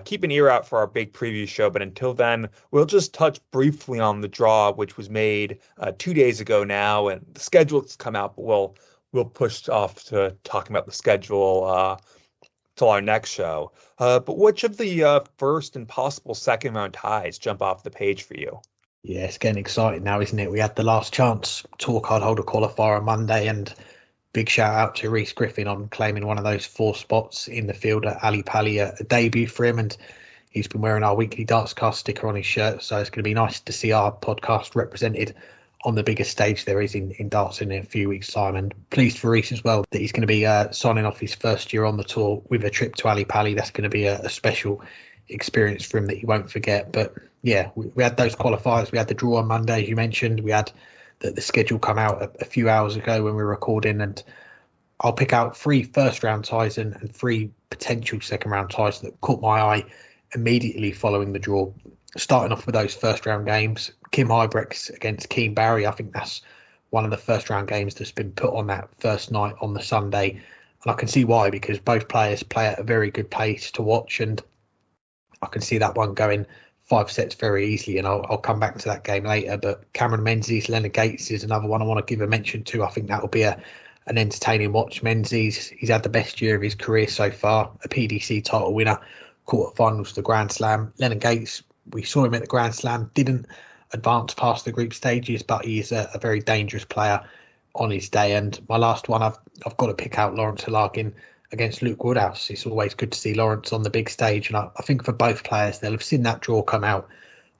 Keep an ear out for our big preview show, but until then, we'll just touch briefly on the draw, which was made 2 days ago now, and the schedule's come out, but we'll push off to talking about the schedule till our next show. But which of the first and possible second round ties jump off the page for you? Yeah, it's getting exciting now, isn't it? We had the last chance tour card holder qualifier on Monday, and big shout out to Rhys Griffin on claiming one of those 4 spots in the field at Ali Pali, a debut for him, and he's been wearing our Weekly Dartscast sticker on his shirt, so it's going to be nice to see our podcast represented on the biggest stage there is in darts in a few weeks' time. And pleased for Rhys as well that he's going to be signing off his first year on the tour with a trip to Ali Pali. That's going to be a special experience for him that he won't forget. But yeah, we had those qualifiers. We had the draw on Monday, as you mentioned. We had the schedule come out a few hours ago when we were recording, and I'll pick out 3 first round ties and 3 potential second round ties that caught my eye immediately following the draw. Starting off with those first round games, Kim Hybrex against Keane Barry. I think that's one of the first round games that's been put on that first night on the Sunday, and I can see why, because both players play at a very good pace to watch, and I can see that one going 5 sets very easily, and I'll come back to that game later. But Cameron Menzies, Leonard Gates is another one I want to give a mention to. I think that will be an entertaining watch. Menzies, he's had the best year of his career so far, a PDC title winner, quarterfinals to the Grand Slam. Leonard Gates, we saw him at the Grand Slam, didn't advance past the group stages, but he's a very dangerous player on his day. And my last one, I've got to pick out Lawrence Halagin against Luke Woodhouse. It's always good to see Lawrence on the big stage, and I think for both players, they'll have seen that draw come out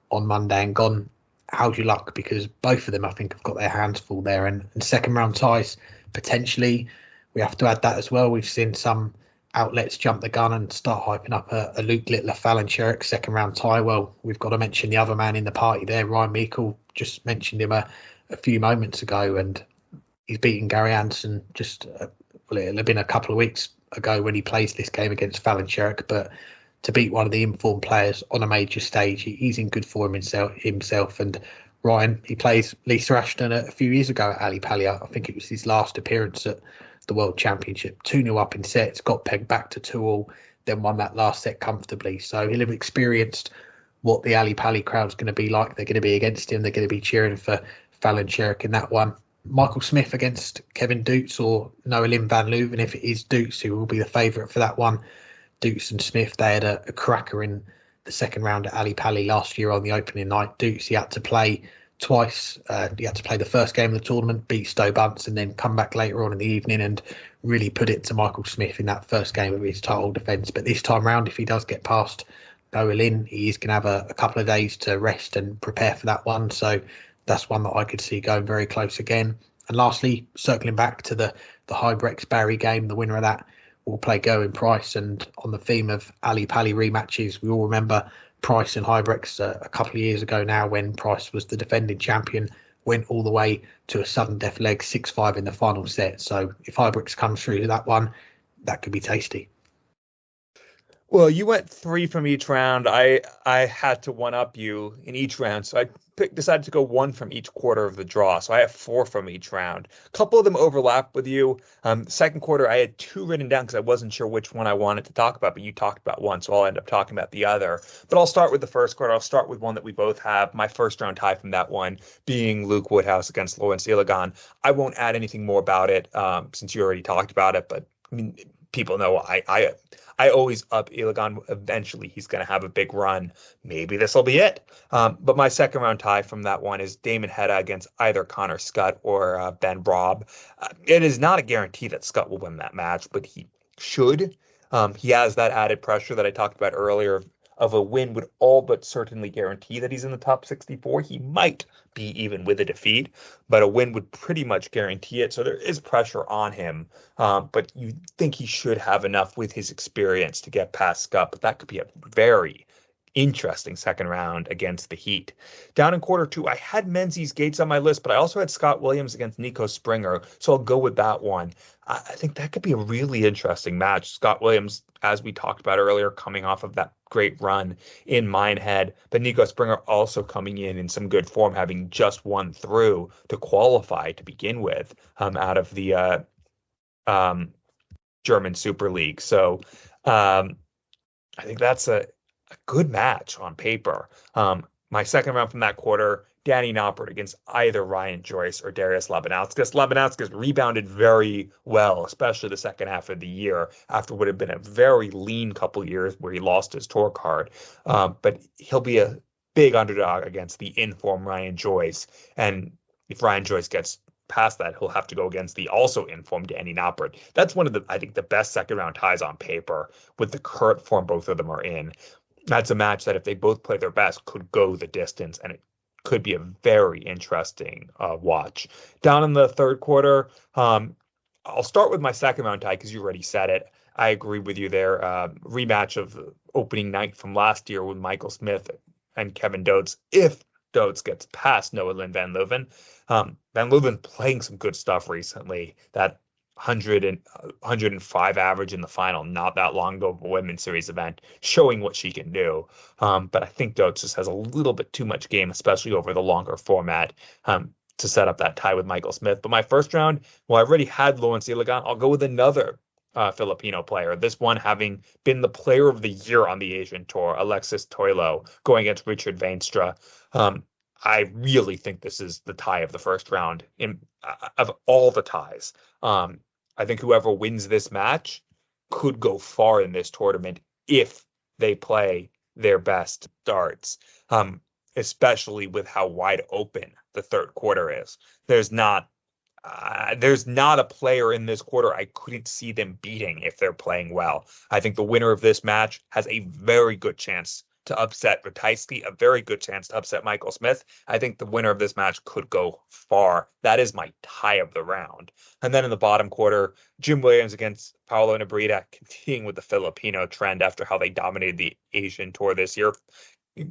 on Monday and gone, how'd you luck? Because both of them, I think, have got their hands full there. And second round ties, potentially, we have to add that as well. We've seen some outlets jump the gun and start hyping up a Luke Littler Fallon Sherrick second round tie. Well, we've got to mention the other man in the party there, Ryan Meikle. Just mentioned him a few moments ago, and he's beaten Gary Anderson just, it'll have been a couple of weeks ago when he plays this game against Fallon Sherrick, but to beat one of the informed players on a major stage, he's in good form himself. And Ryan, he plays Lisa Ashton a few years ago at Ali Pali. I think it was his last appearance at the World Championship. 2-0 up in sets, got pegged back to 2-2, then won that last set comfortably. So he'll have experienced what the Ali Pali crowd's going to be like. They're going to be against him. They're going to be cheering for Fallon Sherrick in that one. Michael Smith against Kevin Doots or Noah Lynn van Leuven, if it is Doots who will be the favourite for that one. Doots and Smith, they had a cracker in the second round at Ali Pali last year on the opening night. Doots, he had to play twice. He had to play the first game of the tournament, beat Stowe Bunce, and then come back later on in the evening and really put it to Michael Smith in that first game of his title defence. But this time round, if he does get past Noah Lynn, he is going to have a couple of days to rest and prepare for that one. So that's one that I could see going very close again. And lastly, circling back to the Hybrex Barry game, the winner of that will play Gerwyn Price. And on the theme of Ali Pali rematches, we all remember Price and Hybrex a couple of years ago now when Price was the defending champion, went all the way to a sudden death leg 6-5 in the final set. So if Hybrex comes through to that one, that could be tasty. Well, you went 3 from each round. I had to one-up you in each round, so I decided to go 1 from each quarter of the draw. So I have 4 from each round. A couple of them overlap with you. Second quarter, I had 2 written down because I wasn't sure which one I wanted to talk about, but you talked about one, so I'll end up talking about the other. But I'll start with the first quarter. I'll start with one that we both have. My first round tie from that one being Luke Woodhouse against Lawrence Iligan. I won't add anything more about it since you already talked about it, but I mean, people know I always up Iligan. Eventually, he's going to have a big run. Maybe this will be it. But my second round tie from that one is Damon Hedda against either Connor Scott or Ben Braub. It is not a guarantee that Scott will win that match, but he should. He has that added pressure that I talked about earlier of a win would all but certainly guarantee that he's in the top 64. He might be even with a defeat, but a win would pretty much guarantee it. So there is pressure on him, but you think he should have enough with his experience to get past Scott, but that could be a very interesting second round against the Heat. Down in quarter 2, I had Menzies Gates on my list, but I also had Scott Williams against Nico Springer, so I'll go with that one. I think that could be a really interesting match. Scott Williams, as we talked about earlier, coming off of that great run in Minehead, but Nico Springer also coming in some good form, having just won through to qualify to begin with out of the German Super League. So I think that's a good match on paper. My second round from that quarter, Danny Noppert against either Ryan Joyce or Darius Labanauskas. Labanauskas rebounded very well, especially the second half of the year after what had been a very lean couple years where he lost his tour card. But he'll be a big underdog against the in-form Ryan Joyce. And if Ryan Joyce gets past that, he'll have to go against the also informed Danny Noppert. That's one of the, I think, the best second round ties on paper with the current form both of them are in. That's a match that if they both play their best could go the distance, and it could be a very interesting watch. Down in the third quarter, I'll start with my second round tie because you already said it. I agree with you there. Rematch of opening night from last year with Michael Smith and Kevin Dotes. If Dotes gets past Noah Lynn van Leuven. Van Leuven playing some good stuff recently. That 105 average in the final not that long ago of a women's series event, showing what she can do. But I think Dotes just has a little bit too much game, especially over the longer format, to set up that tie with Michael Smith. But my first round, well, I already had Lawrence Iligan. I'll go with another Filipino player. This one having been the player of the year on the Asian Tour, Alexis Toilo, going against Richard Veenstra. I really think this is the tie of the first round of all the ties. I think whoever wins this match could go far in this tournament if they play their best darts, especially with how wide open the third quarter is. There's not a player in this quarter I couldn't see them beating if they're playing well. I think the winner of this match has a very good chance to upset Ratajski, a very good chance to upset Michael Smith. I think the winner of this match could go far. That is my tie of the round. And then in the bottom quarter, Jim Williams against Paulo Nebrita, continuing with the Filipino trend after how they dominated the Asian Tour this year.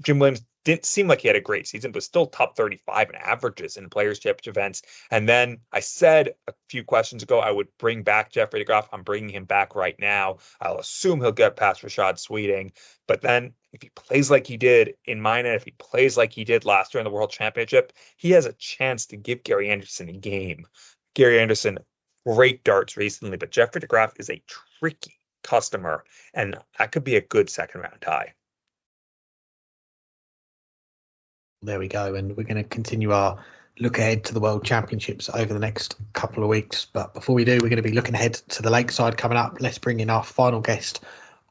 Jim Williams didn't seem like he had a great season, but still top 35 in averages in Players' Championship events. And then I said a few questions ago I would bring back Jeffrey de Graaf. I'm bringing him back right now. I'll assume he'll get past Rashad Sweeting. But then if he plays like he did in Minehead, if he plays like he did last year in the World Championship, he has a chance to give Gary Anderson a game. Gary Anderson, great darts recently, but Jeffrey de Graaf is a tricky customer, and that could be a good second round tie. There we go, and we're going to continue our look ahead to the World Championships over the next couple of weeks. But before we do, we're going to be looking ahead to the Lakeside coming up. Let's bring in our final guest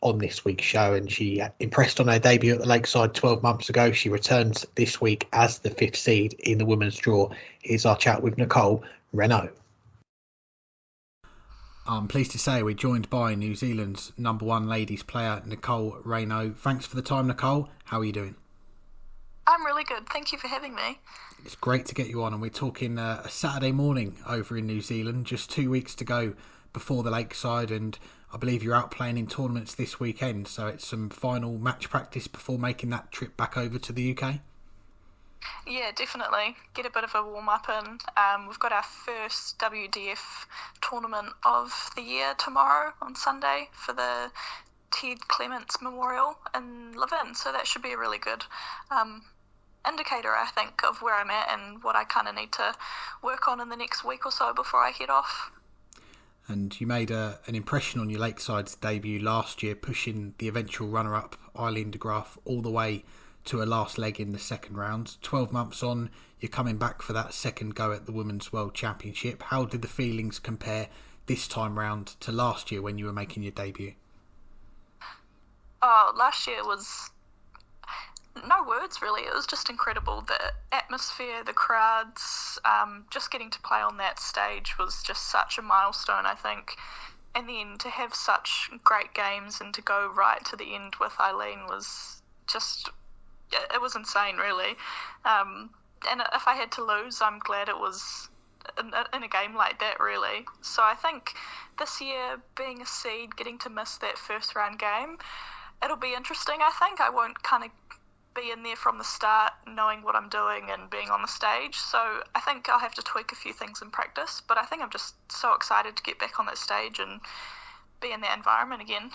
on this week's show, and she impressed on her debut at the Lakeside 12 months ago. She returns this week as the 5th seed in the women's draw. Here's our chat with Nicole Regnaud. I'm pleased to say we're joined by New Zealand's #1 ladies player, Nicole Regnaud. Thanks for the time, Nicole. How are you doing? I'm really good. Thank you for having me. It's great to get you on, and we're talking a Saturday morning over in New Zealand, just 2 weeks to go before the Lakeside, and I believe you're out playing in tournaments this weekend, so it's some final match practice before making that trip back over to the UK? Yeah, definitely. Get a bit of a warm-up in. We've got our first WDF tournament of the year tomorrow on Sunday for the Ted Clements Memorial in Levin, so that should be a really good indicator, I think, of where I'm at and what I kind of need to work on in the next week or so before I head off. And you made an impression on your Lakeside's debut last year, pushing the eventual runner-up, Aileen de Graaf, all the way to a last leg in the second round. 12 months on, you're coming back for that second go at the Women's World Championship. How did the feelings compare this time round to last year when you were making your debut? Oh, last year was no words, really. It was just incredible. The atmosphere, the crowds, just getting to play on that stage was just such a milestone, I think. And then to have such great games and to go right to the end with Aileen was just, it was insane, really. And if I had to lose, I'm glad it was in a game like that, really. So I think this year, being a seed, getting to miss that first round game, it'll be interesting, I think. I won't kind of be in there from the start knowing what I'm doing and being on the stage. So I think I'll have to tweak a few things in practice. But I think I'm just so excited to get back on that stage and be in that environment again.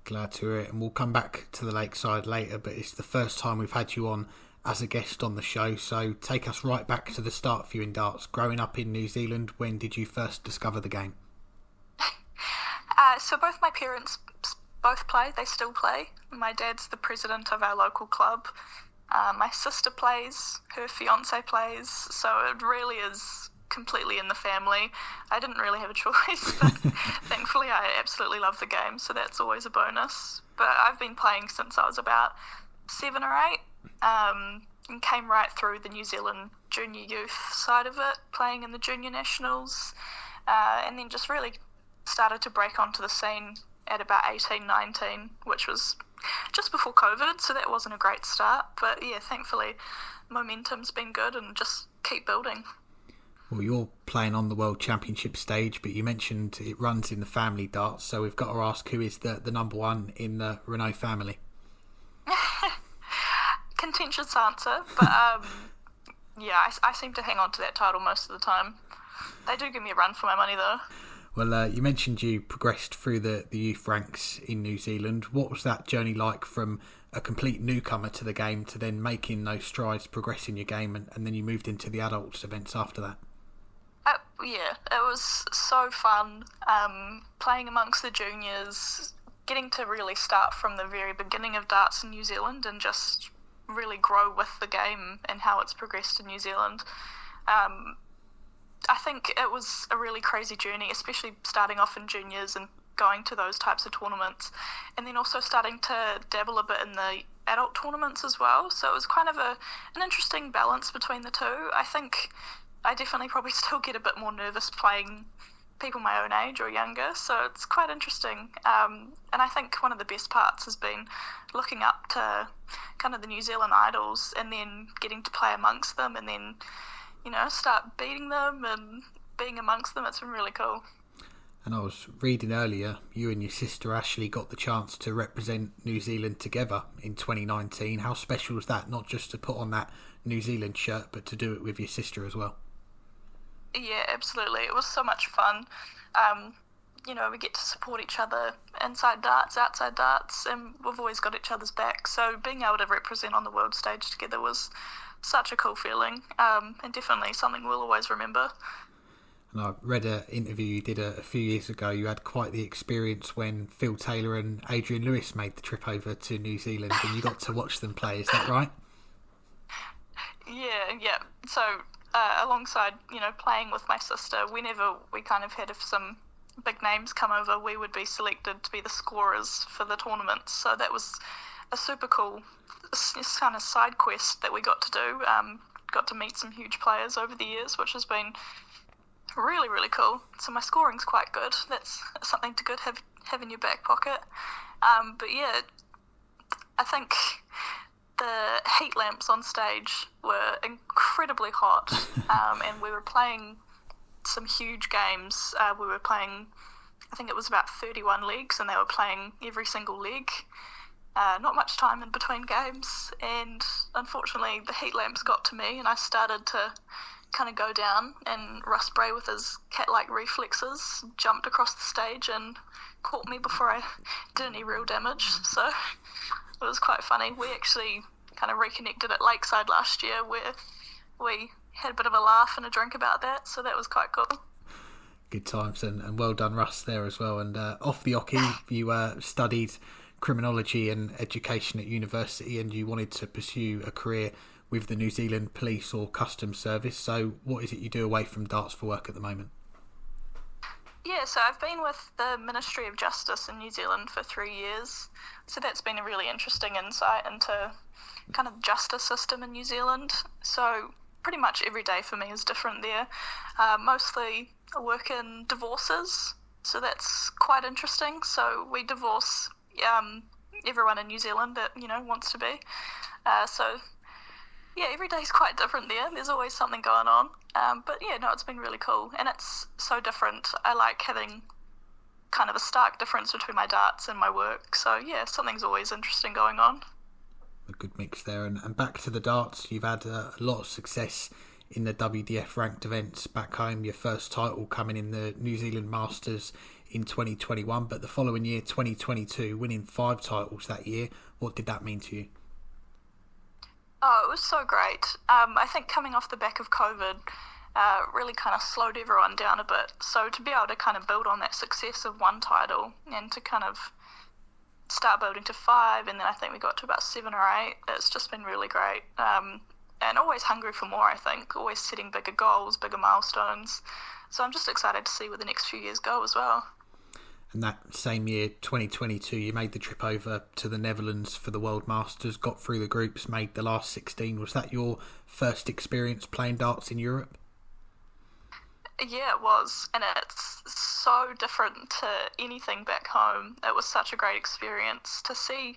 Glad to hear it. And we'll come back to the Lakeside later, but it's the first time we've had you on as a guest on the show. So take us right back to the start for you in darts. Growing up in New Zealand, when did you first discover the game? So both my parents both play. They still play. My dad's the president of our local club. My sister plays. Her fiance plays. So it really is completely in the family. I didn't really have a choice, but thankfully I absolutely love the game, so that's always a bonus. But I've been playing since I was about 7 or 8, and came right through the New Zealand junior youth side of it, playing in the junior nationals, and then just really started to break onto the scene at about 18, 19, which was just before COVID, so that wasn't a great start. But yeah, thankfully momentum's been good and just keep building. Well, you're playing on the World Championship stage, but you mentioned it runs in the family, darts, so we've got to ask, who is the #1 in the Regnaud family? Contentious answer, but yeah, I seem to hang on to that title most of the time. They do give me a run for my money, though. Well, you mentioned you progressed through the youth ranks in New Zealand. What was that journey like from a complete newcomer to the game to then making those strides, progressing your game, and then you moved into the adults events after that? Yeah, it was so fun, playing amongst the juniors, getting to really start from the very beginning of darts in New Zealand and just really grow with the game and how it's progressed in New Zealand. I think it was a really crazy journey, especially starting off in juniors and going to those types of tournaments, and then also starting to dabble a bit in the adult tournaments as well. So it was kind of an interesting balance between the two. I think I definitely probably still get a bit more nervous playing people my own age or younger, so it's quite interesting. And I think one of the best parts has been looking up to kind of the New Zealand idols and then getting to play amongst them and then, start beating them and being amongst them. It's been really cool. And I was reading earlier, you and your sister Ashley got the chance to represent New Zealand together in 2019. How special was that, not just to put on that New Zealand shirt, but to do it with your sister as well? Yeah, absolutely. It was so much fun. We get to support each other inside darts, outside darts, and we've always got each other's back. So being able to represent on the world stage together was such a cool feeling, and definitely something we'll always remember. And I read an interview you did a few years ago. You had quite the experience when Phil Taylor and Adrian Lewis made the trip over to New Zealand, and you got to watch them play. Is that right? Yeah. So alongside, playing with my sister, whenever we kind of had some big names come over, we would be selected to be the scorers for the tournament. So that was a super cool kind of side quest that we got to do. Got to meet some huge players over the years, which has been really, really cool. So my scoring's quite good. That's something to have in your back pocket. But yeah, I think the heat lamps on stage were incredibly hot, and we were playing some huge games. We were playing, I think it was about 31 legs, and they were playing every single leg. Not much time in between games, and unfortunately the heat lamps got to me, and I started to kind of go down, and Russ Bray, with his cat-like reflexes, jumped across the stage and caught me before I did any real damage. So it was quite funny. We actually kind of reconnected at Lakeside last year, where we had a bit of a laugh and a drink about that, so that was quite cool. Good times, and well done Russ there as well. And off the hockey, you studied criminology and education at university, and you wanted to pursue a career with the New Zealand Police or Customs Service. So what is it you do away from darts for work at the moment? Yeah, so I've been with the Ministry of Justice in New Zealand for 3 years. So that's been a really interesting insight into kind of the justice system in New Zealand. So pretty much every day for me is different there. Mostly I work in divorces, so that's quite interesting. So we divorce everyone in New Zealand that, wants to be. So yeah, every day's quite different there. There's always something going on. But yeah, no, it's been really cool. And it's so different. I like having kind of a stark difference between my darts and my work. So yeah, something's always interesting going on. A good mix there. And back to the darts, you've had a lot of success in the WDF ranked events back home. Your first title coming in the New Zealand Masters in 2021, but the following year, 2022, winning 5 titles that year. What did that mean to you? Oh, it was so great. I think coming off the back of COVID really kind of slowed everyone down a bit. So to be able to kind of build on that success of 1 title and to kind of start building to 5, and then I think we got to about 7 or 8, it's just been really great. And always hungry for more, I think. Always setting bigger goals, bigger milestones. So I'm just excited to see where the next few years go as well. And that same year, 2022, you made the trip over to the Netherlands for the World Masters, got through the groups, made the last 16. Was that your first experience playing darts in Europe? Yeah, it was. And it's so different to anything back home. It was such a great experience to see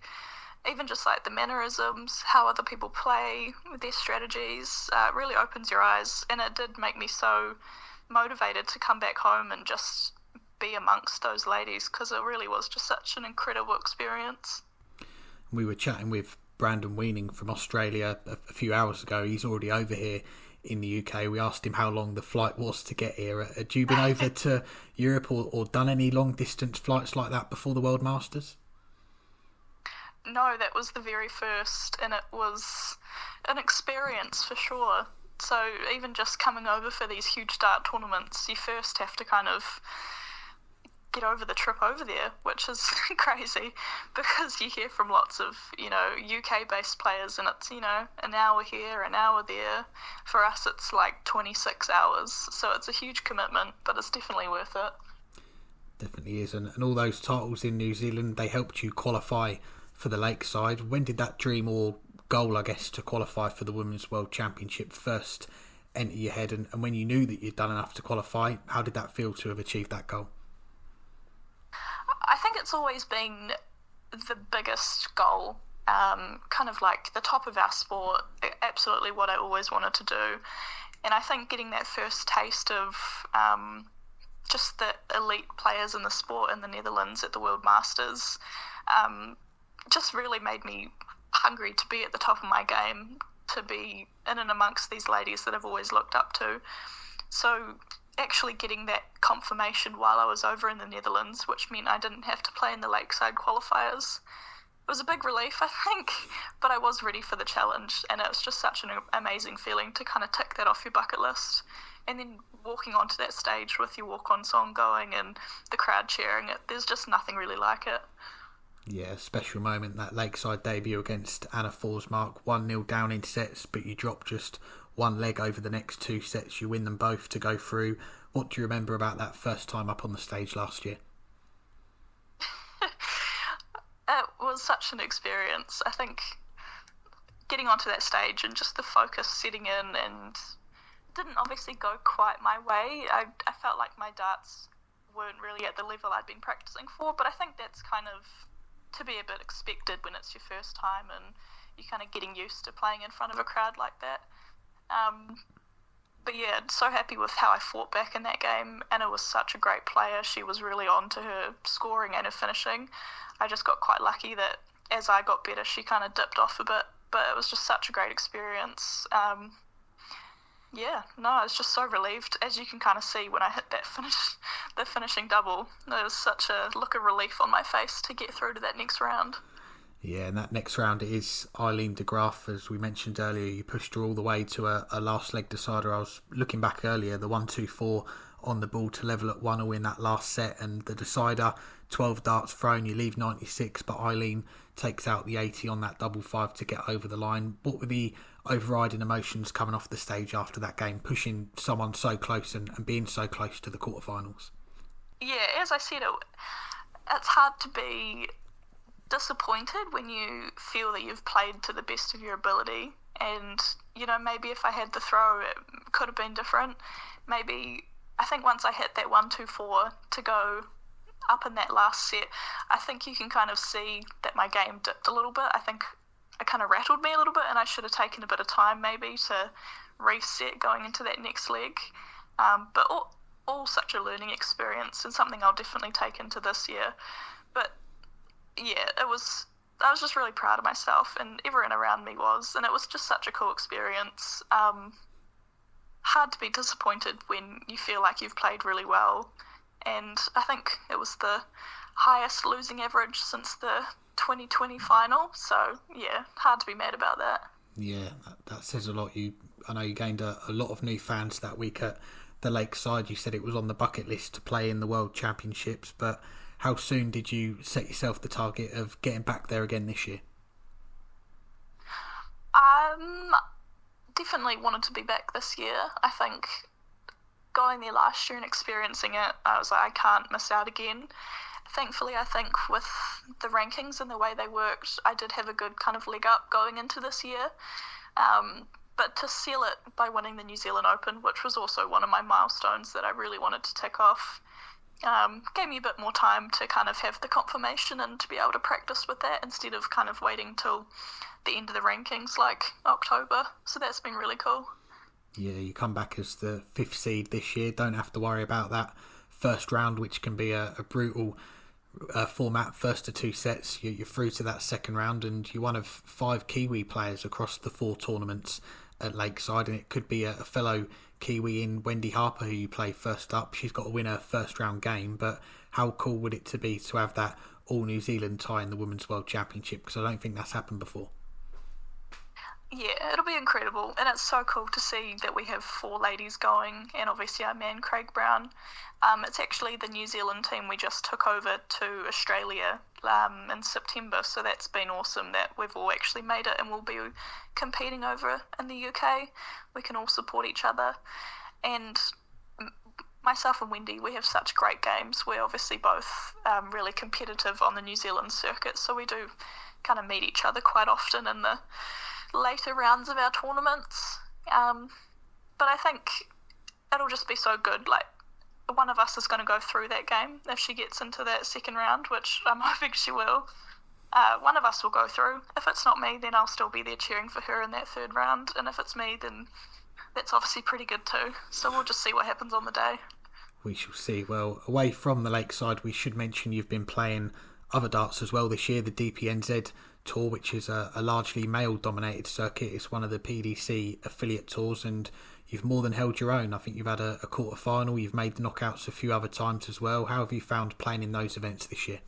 even just like the mannerisms, how other people play, their strategies. It really opens your eyes. And it did make me so motivated to come back home and just be amongst those ladies, because it really was just such an incredible experience. We were chatting with Brandon Weening from Australia a few hours ago. He's already over here in the UK. We asked him how long the flight was to get here. Had you been over to Europe or done any long distance flights like that before the World Masters? No, that was the very first, and it was an experience for sure. So even just coming over for these huge dart tournaments, you first have to kind of get over the trip over there, which is crazy, because you hear from lots of, UK based players, and it's, an hour here, an hour there. For us, it's like 26 hours. So it's a huge commitment, but it's definitely worth it. Definitely is. And all those titles in New Zealand, they helped you qualify for the Lakeside. When did that dream or goal, I guess, to qualify for the Women's World Championship first enter your head, and when you knew that you'd done enough to qualify, how did that feel to have achieved that goal? I think it's always been the biggest goal, kind of like the top of our sport, absolutely what I always wanted to do. And I think getting that first taste of just the elite players in the sport in the Netherlands at the World Masters just really made me hungry to be at the top of my game, to be in and amongst these ladies that I've always looked up to. So actually getting that confirmation while I was over in the Netherlands, which meant I didn't have to play in the Lakeside qualifiers, it was a big relief, I think, but I was ready for the challenge, and it was just such an amazing feeling to kind of tick that off your bucket list. And then walking onto that stage with your walk-on song going and the crowd cheering it, there's just nothing really like it. Yeah, special moment, that Lakeside debut against Anna Forsmark, 1-0 down in sets, but you drop just one leg over the next two sets, you win them both to go through. What do you remember about that first time up on the stage last year? It was such an experience. I think getting onto that stage and just the focus setting in, and didn't obviously go quite my way. I felt like my darts weren't really at the level I'd been practicing for, but I think that's kind of to be a bit expected when it's your first time and you're kind of getting used to playing in front of a crowd like that. But yeah, so happy with how I fought back in that game. Anna was such a great player. She was really on to her scoring and her finishing. I just got quite lucky that as I got better, she kind of dipped off a bit, but it was just such a great experience. I was just so relieved, as you can kind of see when I hit that the finishing double. There was such a look of relief on my face to get through to that next round. Yeah, and that next round is Aileen de Graaf. As we mentioned earlier, you pushed her all the way to a last leg decider. I was looking back earlier, the 1-2-4 on the ball to level at 1-0 in that last set, and the decider, 12 darts thrown, you leave 96, but Aileen takes out the 80 on that double five to get over the line. What were the overriding emotions coming off the stage after that game, pushing someone so close and being so close to the quarterfinals? Yeah, as I said, it's hard to be disappointed when you feel that you've played to the best of your ability, and maybe if I had the throw it could have been different. Maybe I think once I hit that 1-2-4 to go up in that last set, I think you can kind of see that my game dipped a little bit. I think it kind of rattled me a little bit, and I should have taken a bit of time maybe to reset going into that next leg, but all such a learning experience and something I'll definitely take into this year. But yeah, I was just really proud of myself, and everyone around me was, and it was just such a cool experience. Hard to be disappointed when you feel like you've played really well, and I think it was the highest losing average since the 2020 final, so yeah, hard to be mad about that. Yeah, that says a lot. I know you gained a lot of new fans that week at the Lakeside. You said it was on the bucket list to play in the World Championships, but how soon did you set yourself the target of getting back there again this year? Definitely wanted to be back this year. I think going there last year and experiencing it, I was like, I can't miss out again. Thankfully, I think with the rankings and the way they worked, I did have a good kind of leg up going into this year. But to seal it by winning the New Zealand Open, which was also one of my milestones that I really wanted to tick off, gave me a bit more time to kind of have the confirmation and to be able to practice with that instead of kind of waiting till the end of the rankings like October. So that's been really cool. Yeah, you come back as the 5th seed this year. Don't have to worry about that first round, which can be a brutal format, first to 2 sets. You're through to that second round, and you're one of 5 Kiwi players across the 4 tournaments at Lakeside, and it could be a fellow Kiwi in Wendy Harper who you play first up. She's got to win her first round game, but how cool would it to be to have that all New Zealand tie in the Women's World Championship, because I don't think that's happened before. Yeah, it'll be incredible, and it's so cool to see that we have 4 ladies going, and obviously our man Craig Brown. It's actually the New Zealand team we just took over to Australia in September, so that's been awesome that we've all actually made it and we'll be competing over in the UK. We can all support each other, and myself and Wendy, we have such great games. We're obviously both really competitive on the New Zealand circuit, so we do kind of meet each other quite often in the later rounds of our tournaments. But I think it'll just be so good. Like, one of us is going to go through that game if she gets into that second round, which I'm hoping she will. One of us will go through. If it's not me, then I'll still be there cheering for her in that third round. And if it's me, then that's obviously pretty good too. So we'll just see what happens on the day. We shall see. Well, away from the Lakeside, we should mention you've been playing other darts as well this year, the DPNZ Tour, which is a largely male-dominated circuit. It's one of the PDC affiliate tours, and you've more than held your own. I think you've had a quarter-final, you've made the knockouts a few other times as well. How have you found playing in those events this year?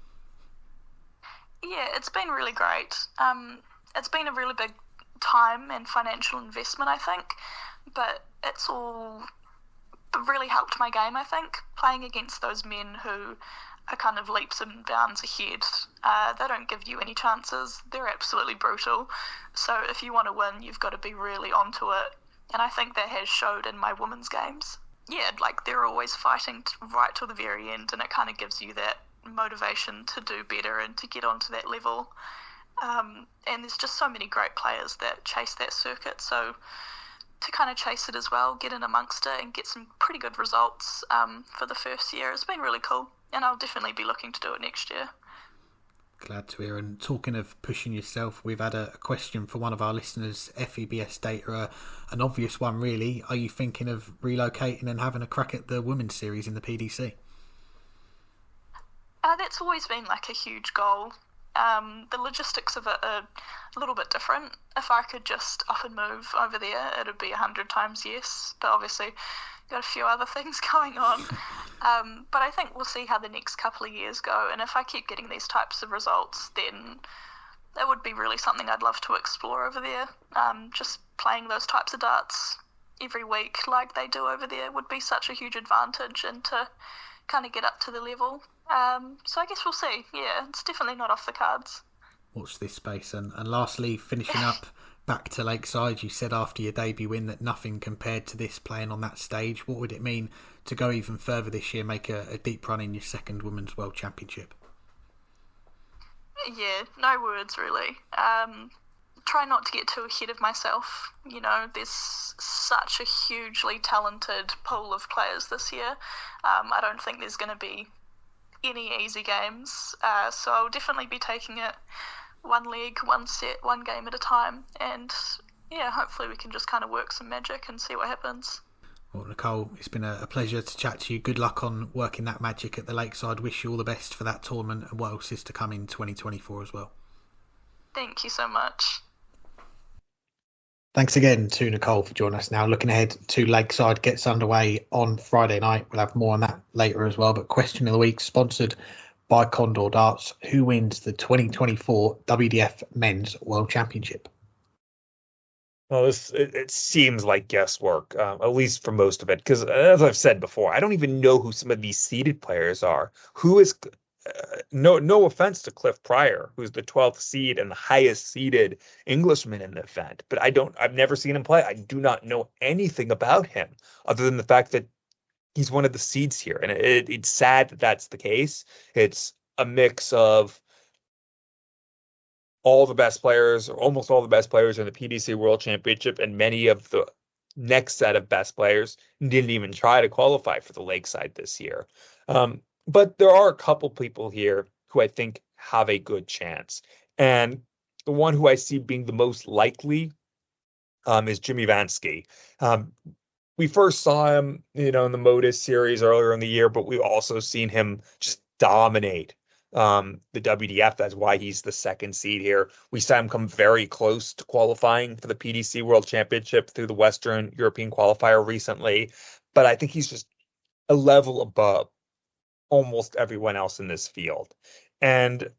Yeah, it's been really great. It's been a really big time and financial investment, I think, but it's all really helped my game, I think, playing against those men who are kind of leaps and bounds ahead. They don't give you any chances. They're absolutely brutal. So if you want to win, you've got to be really onto it. And I think that has showed in my women's games. Yeah, like they're always fighting right till the very end, and it kind of gives you that motivation to do better and to get onto that level. And there's just so many great players that chase that circuit. So to kind of chase it as well, get in amongst it and get some pretty good results for the first year has been really cool. And I'll definitely be looking to do it next year. Glad to hear. And talking of pushing yourself, we've had a question for one of our listeners, FEBS Data, an obvious one really. Are you thinking of relocating and having a crack at the Women's Series in the PDC? That's always been like a huge goal. The logistics of it are a little bit different. If I could just up and move over there, it'd be 100 times yes. But obviously, got a few other things going on. But I think we'll see how the next couple of years go. And if I keep getting these types of results, then that would be really something I'd love to explore over there. Just playing those types of darts every week like they do over there would be such a huge advantage, and to kind of get up to the level. So I guess we'll see. Yeah, it's definitely not off the cards. Watch this space. And lastly, finishing up back to Lakeside, you said after your debut win that nothing compared to this playing on that stage. What would it mean to go even further this year, make a deep run in your second Women's World Championship? Yeah, no words really. Try not to get too ahead of myself. You know, there's such a hugely talented pool of players this year. I don't think there's going to be any easy games. So I'll definitely be taking it one leg, one set, one game at a time. And yeah, hopefully we can just kind of work some magic and see what happens. Well, Nicole, it's been a pleasure to chat to you. Good luck on working that magic at the Lakeside. Wish you all the best for that tournament and what else is to come in 2024 as well. Thank you so much. Thanks again to Nicole for joining us now. Looking ahead to Lakeside gets underway on Friday night. We'll have more on that later as well. But question of the week, sponsored by Condor Darts. Who wins the 2024 WDF Men's World Championship? Well, it seems like guesswork, at least for most of it. Because as I've said before, I don't even know who some of these seeded players are. Who is... no offense to Cliff Pryor, who's the 12th seed and the highest seeded Englishman in the event, but I've never seen him play. I do not know anything about him other than the fact that he's one of the seeds here. And it's sad that that's the case. It's a mix of all the best players, or almost all the best players in the PDC World Championship, and many of the next set of best players didn't even try to qualify for the Lakeside this year. But there are a couple people here who I think have a good chance. And the one who I see being the most likely is Jimmy Vansky. We first saw him, in the Modus series earlier in the year, but we've also seen him just dominate the WDF. That's why he's the second seed here. We saw him come very close to qualifying for the PDC World Championship through the Western European qualifier recently. But I think he's just a level above almost everyone else in this field. And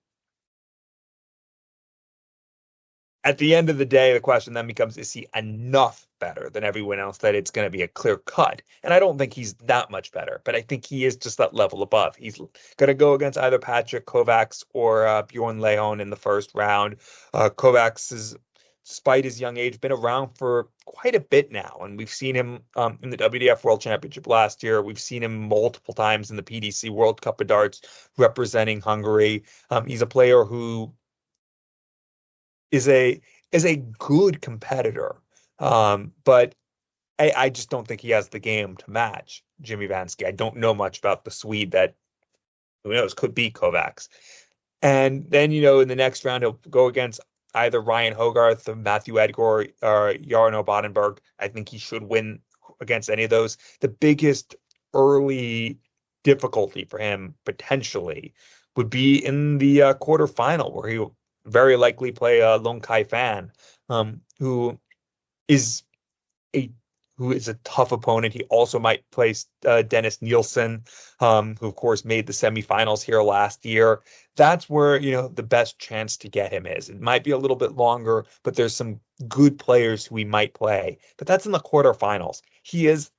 at the end of the day, the question then becomes, is he enough better than everyone else that it's going to be a clear cut? And I don't think he's that much better, but I think he is just that level above. He's going to go against either Patrick Kovacs or Bjorn Leon in the first round. Kovacs is, despite his young age, been around for quite a bit now. And we've seen him in the WDF World Championship last year. We've seen him multiple times in the PDC World Cup of Darts representing Hungary. He's a player who is a good competitor. But I just don't think he has the game to match Jimmy Vansky. I don't know much about the Swede that, who knows, could be Kovacs. And then, in the next round, he'll go against either Ryan Hogarth, Matthew Edgar, or Jarno Bodenberg. I think he should win against any of those. The biggest early difficulty for him, potentially, would be in the quarterfinal, where he will very likely play Lung Kai Fan, who is a tough opponent. He also might play Dennis Nielsen, who of course made the semifinals here last year. That's where, the best chance to get him is. It might be a little bit longer, but there's some good players who he might play. But that's in the quarterfinals. He is,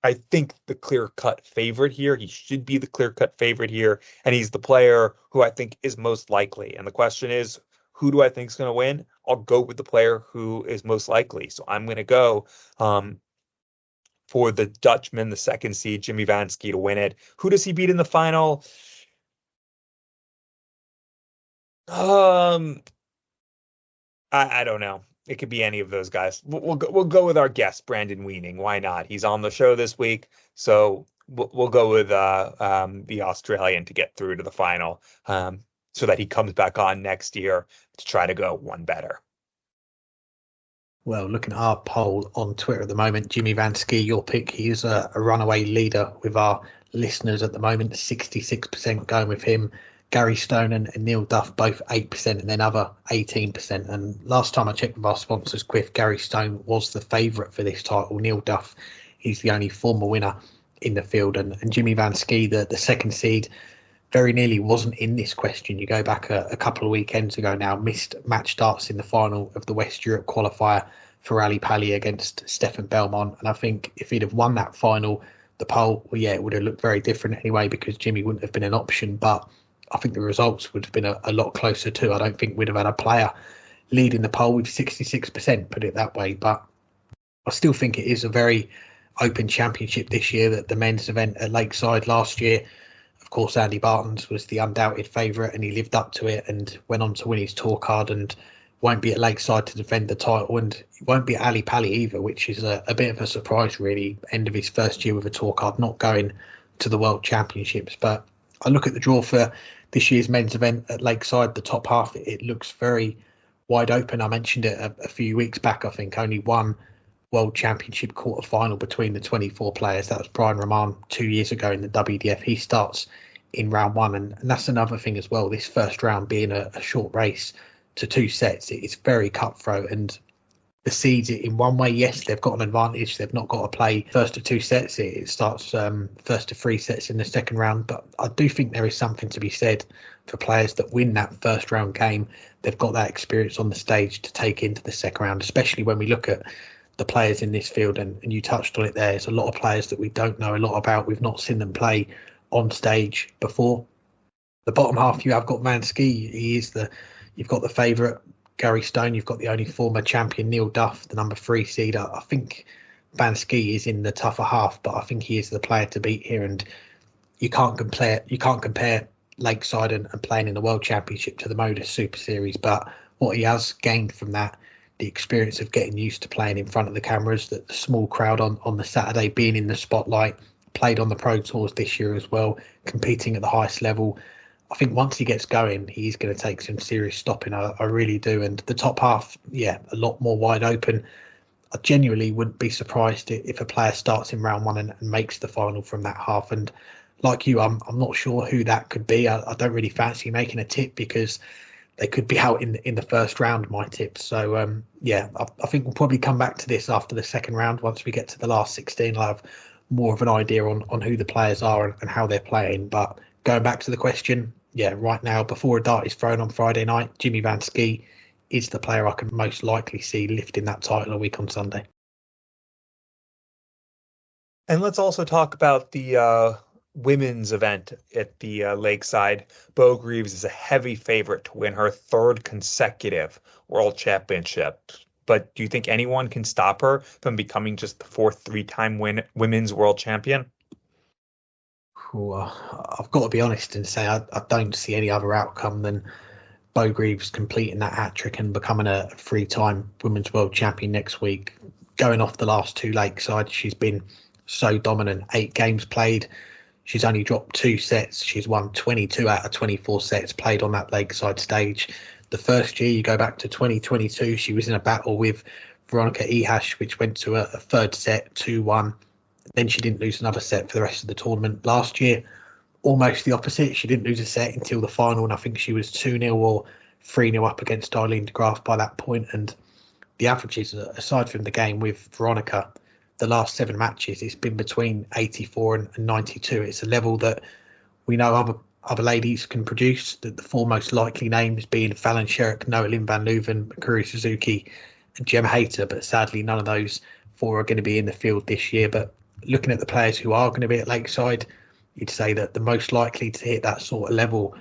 I think, the clear-cut favorite here. He should be the clear-cut favorite here. And he's the player who I think is most likely. And the question is, who do I think is going to win? I'll go with the player who is most likely. So I'm going to go for the Dutchman, the second seed, Jimmy Vansky, to win it. Who does he beat in the final? I don't know. It could be any of those guys. We'll go with our guest, Brandon Weening. Why not? He's on the show this week, so we'll go with the Australian to get through to the final, so that he comes back on next year to try to go one better. Well, looking at our poll on Twitter at the moment, Jimmy Vansky, your pick, he is a runaway leader with our listeners at the moment. 66% going with him. Gary Stone and Neil Duff both 8%, and then other 18%. And last time I checked with our sponsors, Quiff, Gary Stone was the favourite for this title. Neil Duff, he's the only former winner in the field. And Jimmy Vansky, the second seed, very nearly wasn't in this question. You go back a couple of weekends ago now, missed match darts in the final of the West Europe qualifier for Ali Pali against Stefan Belmont. And I think if he'd have won that final, the poll, it would have looked very different anyway, because Jimmy wouldn't have been an option. But I think the results would have been a lot closer too. I don't think we'd have had a player leading the poll with 66%, put it that way. But I still think it is a very open championship this year. That the men's event at Lakeside last year, of course, Andy Barton's was the undoubted favourite, and he lived up to it and went on to win his tour card, and won't be at Lakeside to defend the title, and won't be at Ali Pali either, which is a bit of a surprise, really. End of his first year with a tour card, not going to the World Championships. But I look at the draw for this year's men's event at Lakeside, the top half, it looks very wide open. I mentioned it a few weeks back. I think only one World Championship quarter final between the 24 players. That was Brian Rahman 2 years ago in the WDF. He starts in round one, and that's another thing as well. This first round being a short race to two sets, it's very cutthroat, and the seeds, in one way, yes, they've got an advantage. They've not got to play first of two sets. It starts first of three sets in the second round. But I do think there is something to be said for players that win that first round game. They've got that experience on the stage to take into the second round, especially when we look at the players in this field. And you touched on it there. There's a lot of players that we don't know a lot about. We've not seen them play on stage before. The bottom half, you have got Vansky. You've got the favourite, Gary Stone. You've got the only former champion, Neil Duff, the number 3 seed. I think Vansky is in the tougher half, but I think he is the player to beat here. And you can't compare Lakeside and playing in the World Championship to the Modus Super Series. But what he has gained from that, the experience of getting used to playing in front of the cameras, the small crowd on the Saturday, being in the spotlight, played on the Pro Tours this year as well, competing at the highest level. I think once he gets going, he's going to take some serious stopping. I really do. And the top half, a lot more wide open. I genuinely wouldn't be surprised if a player starts in round one and makes the final from that half. And like you, I'm not sure who that could be. I don't really fancy making a tip because they could be out in the first round, my tips. So, I think we'll probably come back to this after the second round. Once we get to the last 16, I'll have more of an idea on who the players are and how they're playing. But going back to the question, right now, before a dart is thrown on Friday night, Jimmy Vansky is the player I can most likely see lifting that title a week on Sunday. And let's also talk about the women's event at the Lakeside. Beau Greaves is a heavy favorite to win her third consecutive World Championship. But do you think anyone can stop her from becoming just the fourth three-time women's world champion? I've got to be honest and say I don't see any other outcome than Beau Greaves completing that hat-trick and becoming a three-time women's world champion next week. going off the last two Lakeside, she's been so dominant. 8 games played. She's only dropped 2 sets. She's won 22 out of 24 sets played on that Lakeside stage. The first year, you go back to 2022, she was in a battle with Veronica Ehash, which went to a third set, 2-1. Then she didn't lose another set for the rest of the tournament. Last year, almost the opposite. She didn't lose a set until the final, and I think she was 2-0 or 3-0 up against Aileen de Graaf by that point. And the averages, aside from the game with Veronica, the last 7 matches, it's been between 84 and 92. It's a level that we know other ladies can produce. The 4 most likely names being Fallon Sherrick, Noah Lynn van Leuven, Makuri Suzuki and Gemma Hayter, but sadly none of those 4 are going to be in the field this year. But looking at the players who are going to be at Lakeside, you'd say that the most likely to hit that sort of level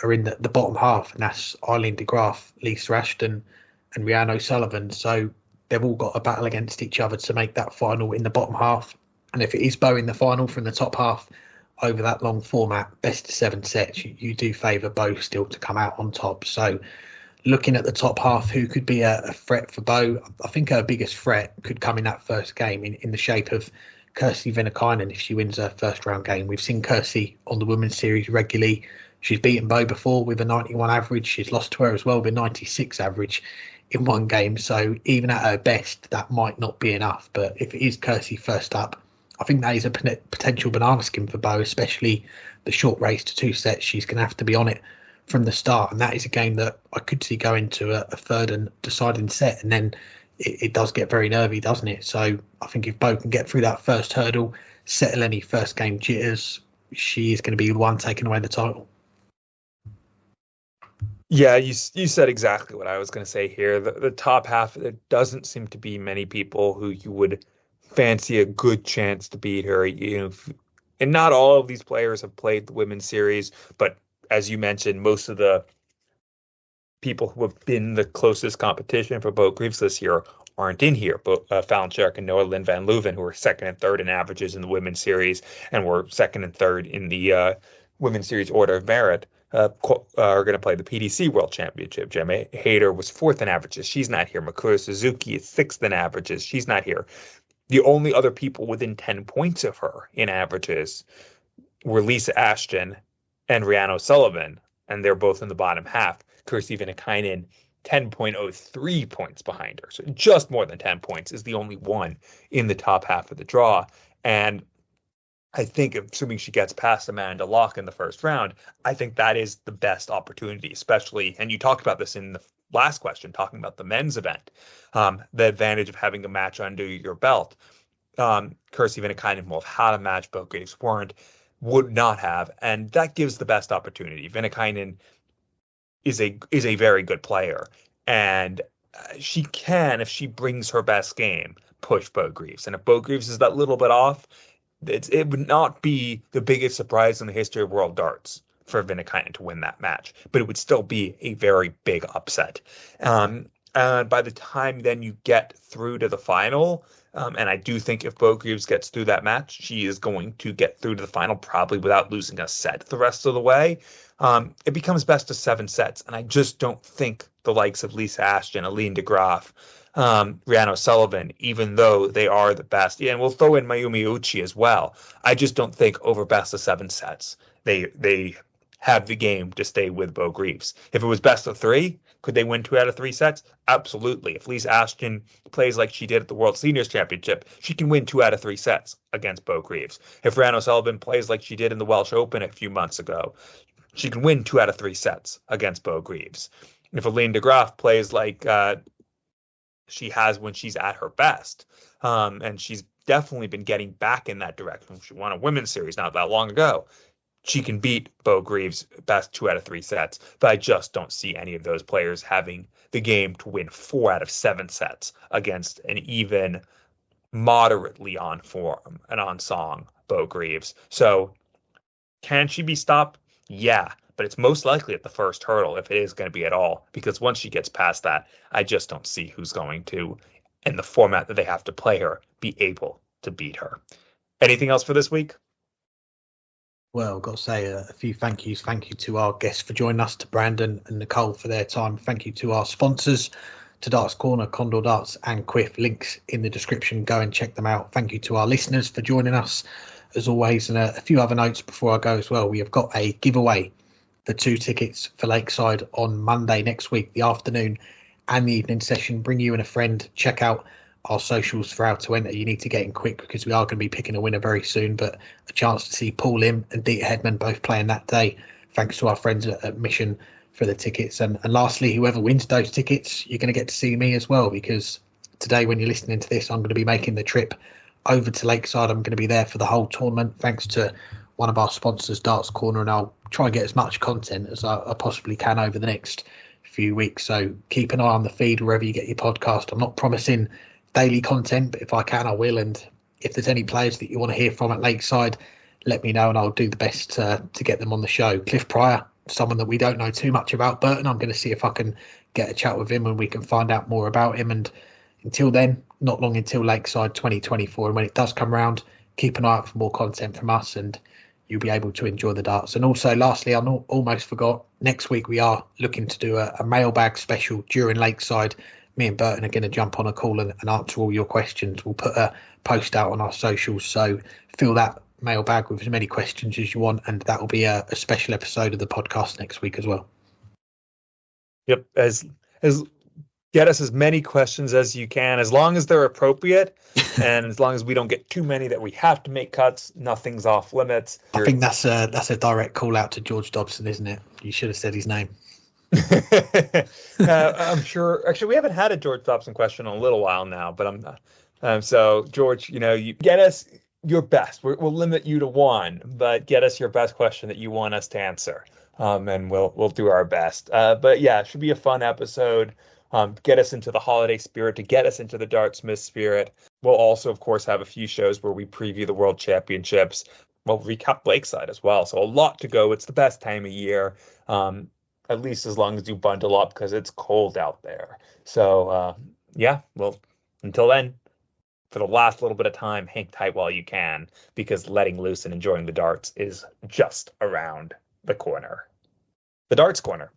are in the bottom half, and that's Aileen de Graaf, Lisa Ashton and Rhiannon O'Sullivan. So they've all got a battle against each other to make that final in the bottom half. And if it is Beau in the final from the top half over that long format, best of 7 sets, you do favour Beau still to come out on top. So looking at the top half, who could be a threat for Beau? I think her biggest threat could come in that first game in the shape of Kirsi Venäkainen if she wins her first round game. We've seen Kirsi on the Women's Series regularly. She's beaten Beau before with a 91 average. She's lost to her as well with a 96 average in one game. So even at her best, that might not be enough. But if it is Kirsi first up, I think that is a potential banana skin for Beau, especially the short race to 2 sets. She's going to have to be on it from the start. And that is a game that I could see going to a third and deciding set. And then it does get very nervy, doesn't it? So I think if Beau can get through that first hurdle, settle any first game jitters, she is going to be the one taking away the title. Yeah, you said exactly what I was going to say here. The top half, there doesn't seem to be many people who you would fancy a good chance to beat her. And not all of these players have played the Women's Series, but as you mentioned, most of the people who have been the closest competition for Beau Greaves this year aren't in here. But Fallon Sherrick and Noah Lynn van Leuven, who were 2nd and 3rd in averages in the Women's Series and were 2nd and 3rd in the Women's Series Order of Merit, are going to play the PDC World Championship. Gemma Hayter was 4th in averages. She's not here. Makura Suzuki is 6th in averages. She's not here. The only other people within 10 points of her in averages were Lisa Ashton and Rhiannon O'Sullivan, and they're both in the bottom half. Kirsi Venäkainen, 10.03 points behind her. So just more than 10 points is the only one in the top half of the draw. And I think, assuming she gets past Amanda Locke in the first round, I think that is the best opportunity, especially, and you talked about this in the last question, talking about the men's event, the advantage of having a match under your belt. Kirsi Venäkainen will have had a match, Beau Greaves would not have, and that gives the best opportunity. Venäkainen is a very good player, and she can, if she brings her best game, push Beau Greaves. And if Beau Greaves is that little bit off, it would not be the biggest surprise in the history of World Darts for Venäkainen to win that match, but it would still be a very big upset. And by the time then you get through to the final, and I do think if Beau Greaves gets through that match, she is going to get through to the final probably without losing a set the rest of the way. It becomes best of 7 sets, and I just don't think the likes of Lisa Ashton, Aileen de Graaf, Rhiannon O'Sullivan, even though they are the best, and we'll throw in Mayumi Uchi as well, I just don't think over best of 7 sets they have the game to stay with Beau Greaves. If it was best of 3, could they win 2 out of 3 sets? Absolutely. If Lisa Ashton plays like she did at the World Seniors Championship, she can win 2 out of 3 sets against Beau Greaves. If Rhiannon O'Sullivan plays like she did in the Welsh Open a few months ago, she can win 2 out of 3 sets against Beau Greaves. If Aileen de Graaf plays like she has when she's at her best, and she's definitely been getting back in that direction. She won a Women's Series not that long ago. She can beat Beau Greaves best 2 out of 3 sets, but I just don't see any of those players having the game to win 4 out of 7 sets against an even moderately on form and on song Beau Greaves. So can she be stopped? Yeah, but it's most likely at the first hurdle if it is going to be at all, because once she gets past that, I just don't see who's going to, in the format that they have to play her, be able to beat her. Anything else for this week? Well, I've got to say a few thank yous. Thank you to our guests for joining us, to Brandon and Nicole for their time. Thank you to our sponsors, to Darts Corner, Condor Darts and Quiff. Links in the description. Go and check them out. Thank you to our listeners for joining us as always. And a few other notes before I go as well. We have got a giveaway for 2 tickets for Lakeside on Monday next week, the afternoon and the evening session. Bring you and a friend. Check out our socials for how to enter. You need to get in quick because we are going to be picking a winner very soon, but a chance to see Paul Lim and Dieter Hedman both playing that day. Thanks to our friends at Mission for the tickets. And lastly, whoever wins those tickets, you're going to get to see me as well, because today when you're listening to this, I'm going to be making the trip over to Lakeside. I'm going to be there for the whole tournament thanks to one of our sponsors, Darts Corner, and I'll try and get as much content as I possibly can over the next few weeks. So keep an eye on the feed wherever you get your podcast. I'm not promising daily content, but if I can, I will. And if there's any players that you want to hear from at Lakeside, let me know and I'll do the best to get them on the show. Cliff Pryor, someone that we don't know too much about, Burton, I'm going to see if I can get a chat with him and we can find out more about him. And until then, not long until Lakeside 2024, and when it does come around, keep an eye out for more content from us and you'll be able to enjoy the darts. And also, lastly, I almost forgot, next week we are looking to do a mailbag special during Lakeside. Me and Burton are going to jump on a call and answer all your questions. We'll put a post out on our socials, so fill that mailbag with as many questions as you want, and that will be a special episode of the podcast next week as well. Yep, as get us as many questions as you can, as long as they're appropriate, and as long as we don't get too many that we have to make cuts. Nothing's off limits. I think that's a direct call out to George Dobson, isn't it? You should have said his name. I'm sure. Actually, we haven't had a George Dobson question in a little while now, but I'm not. So, George, you get us your best. We'll limit you to one, but get us your best question that you want us to answer, and we'll do our best. But yeah, it should be a fun episode. Get us into the holiday spirit, to get us into the Dartsmith spirit. We'll also, of course, have a few shows where we preview the World Championships. We'll recap Lakeside as well. So a lot to go. It's the best time of year, at least as long as you bundle up, because it's cold out there. So, yeah, well, until then, for the last little bit of time, hang tight while you can, because letting loose and enjoying the darts is just around the corner. The Darts Corner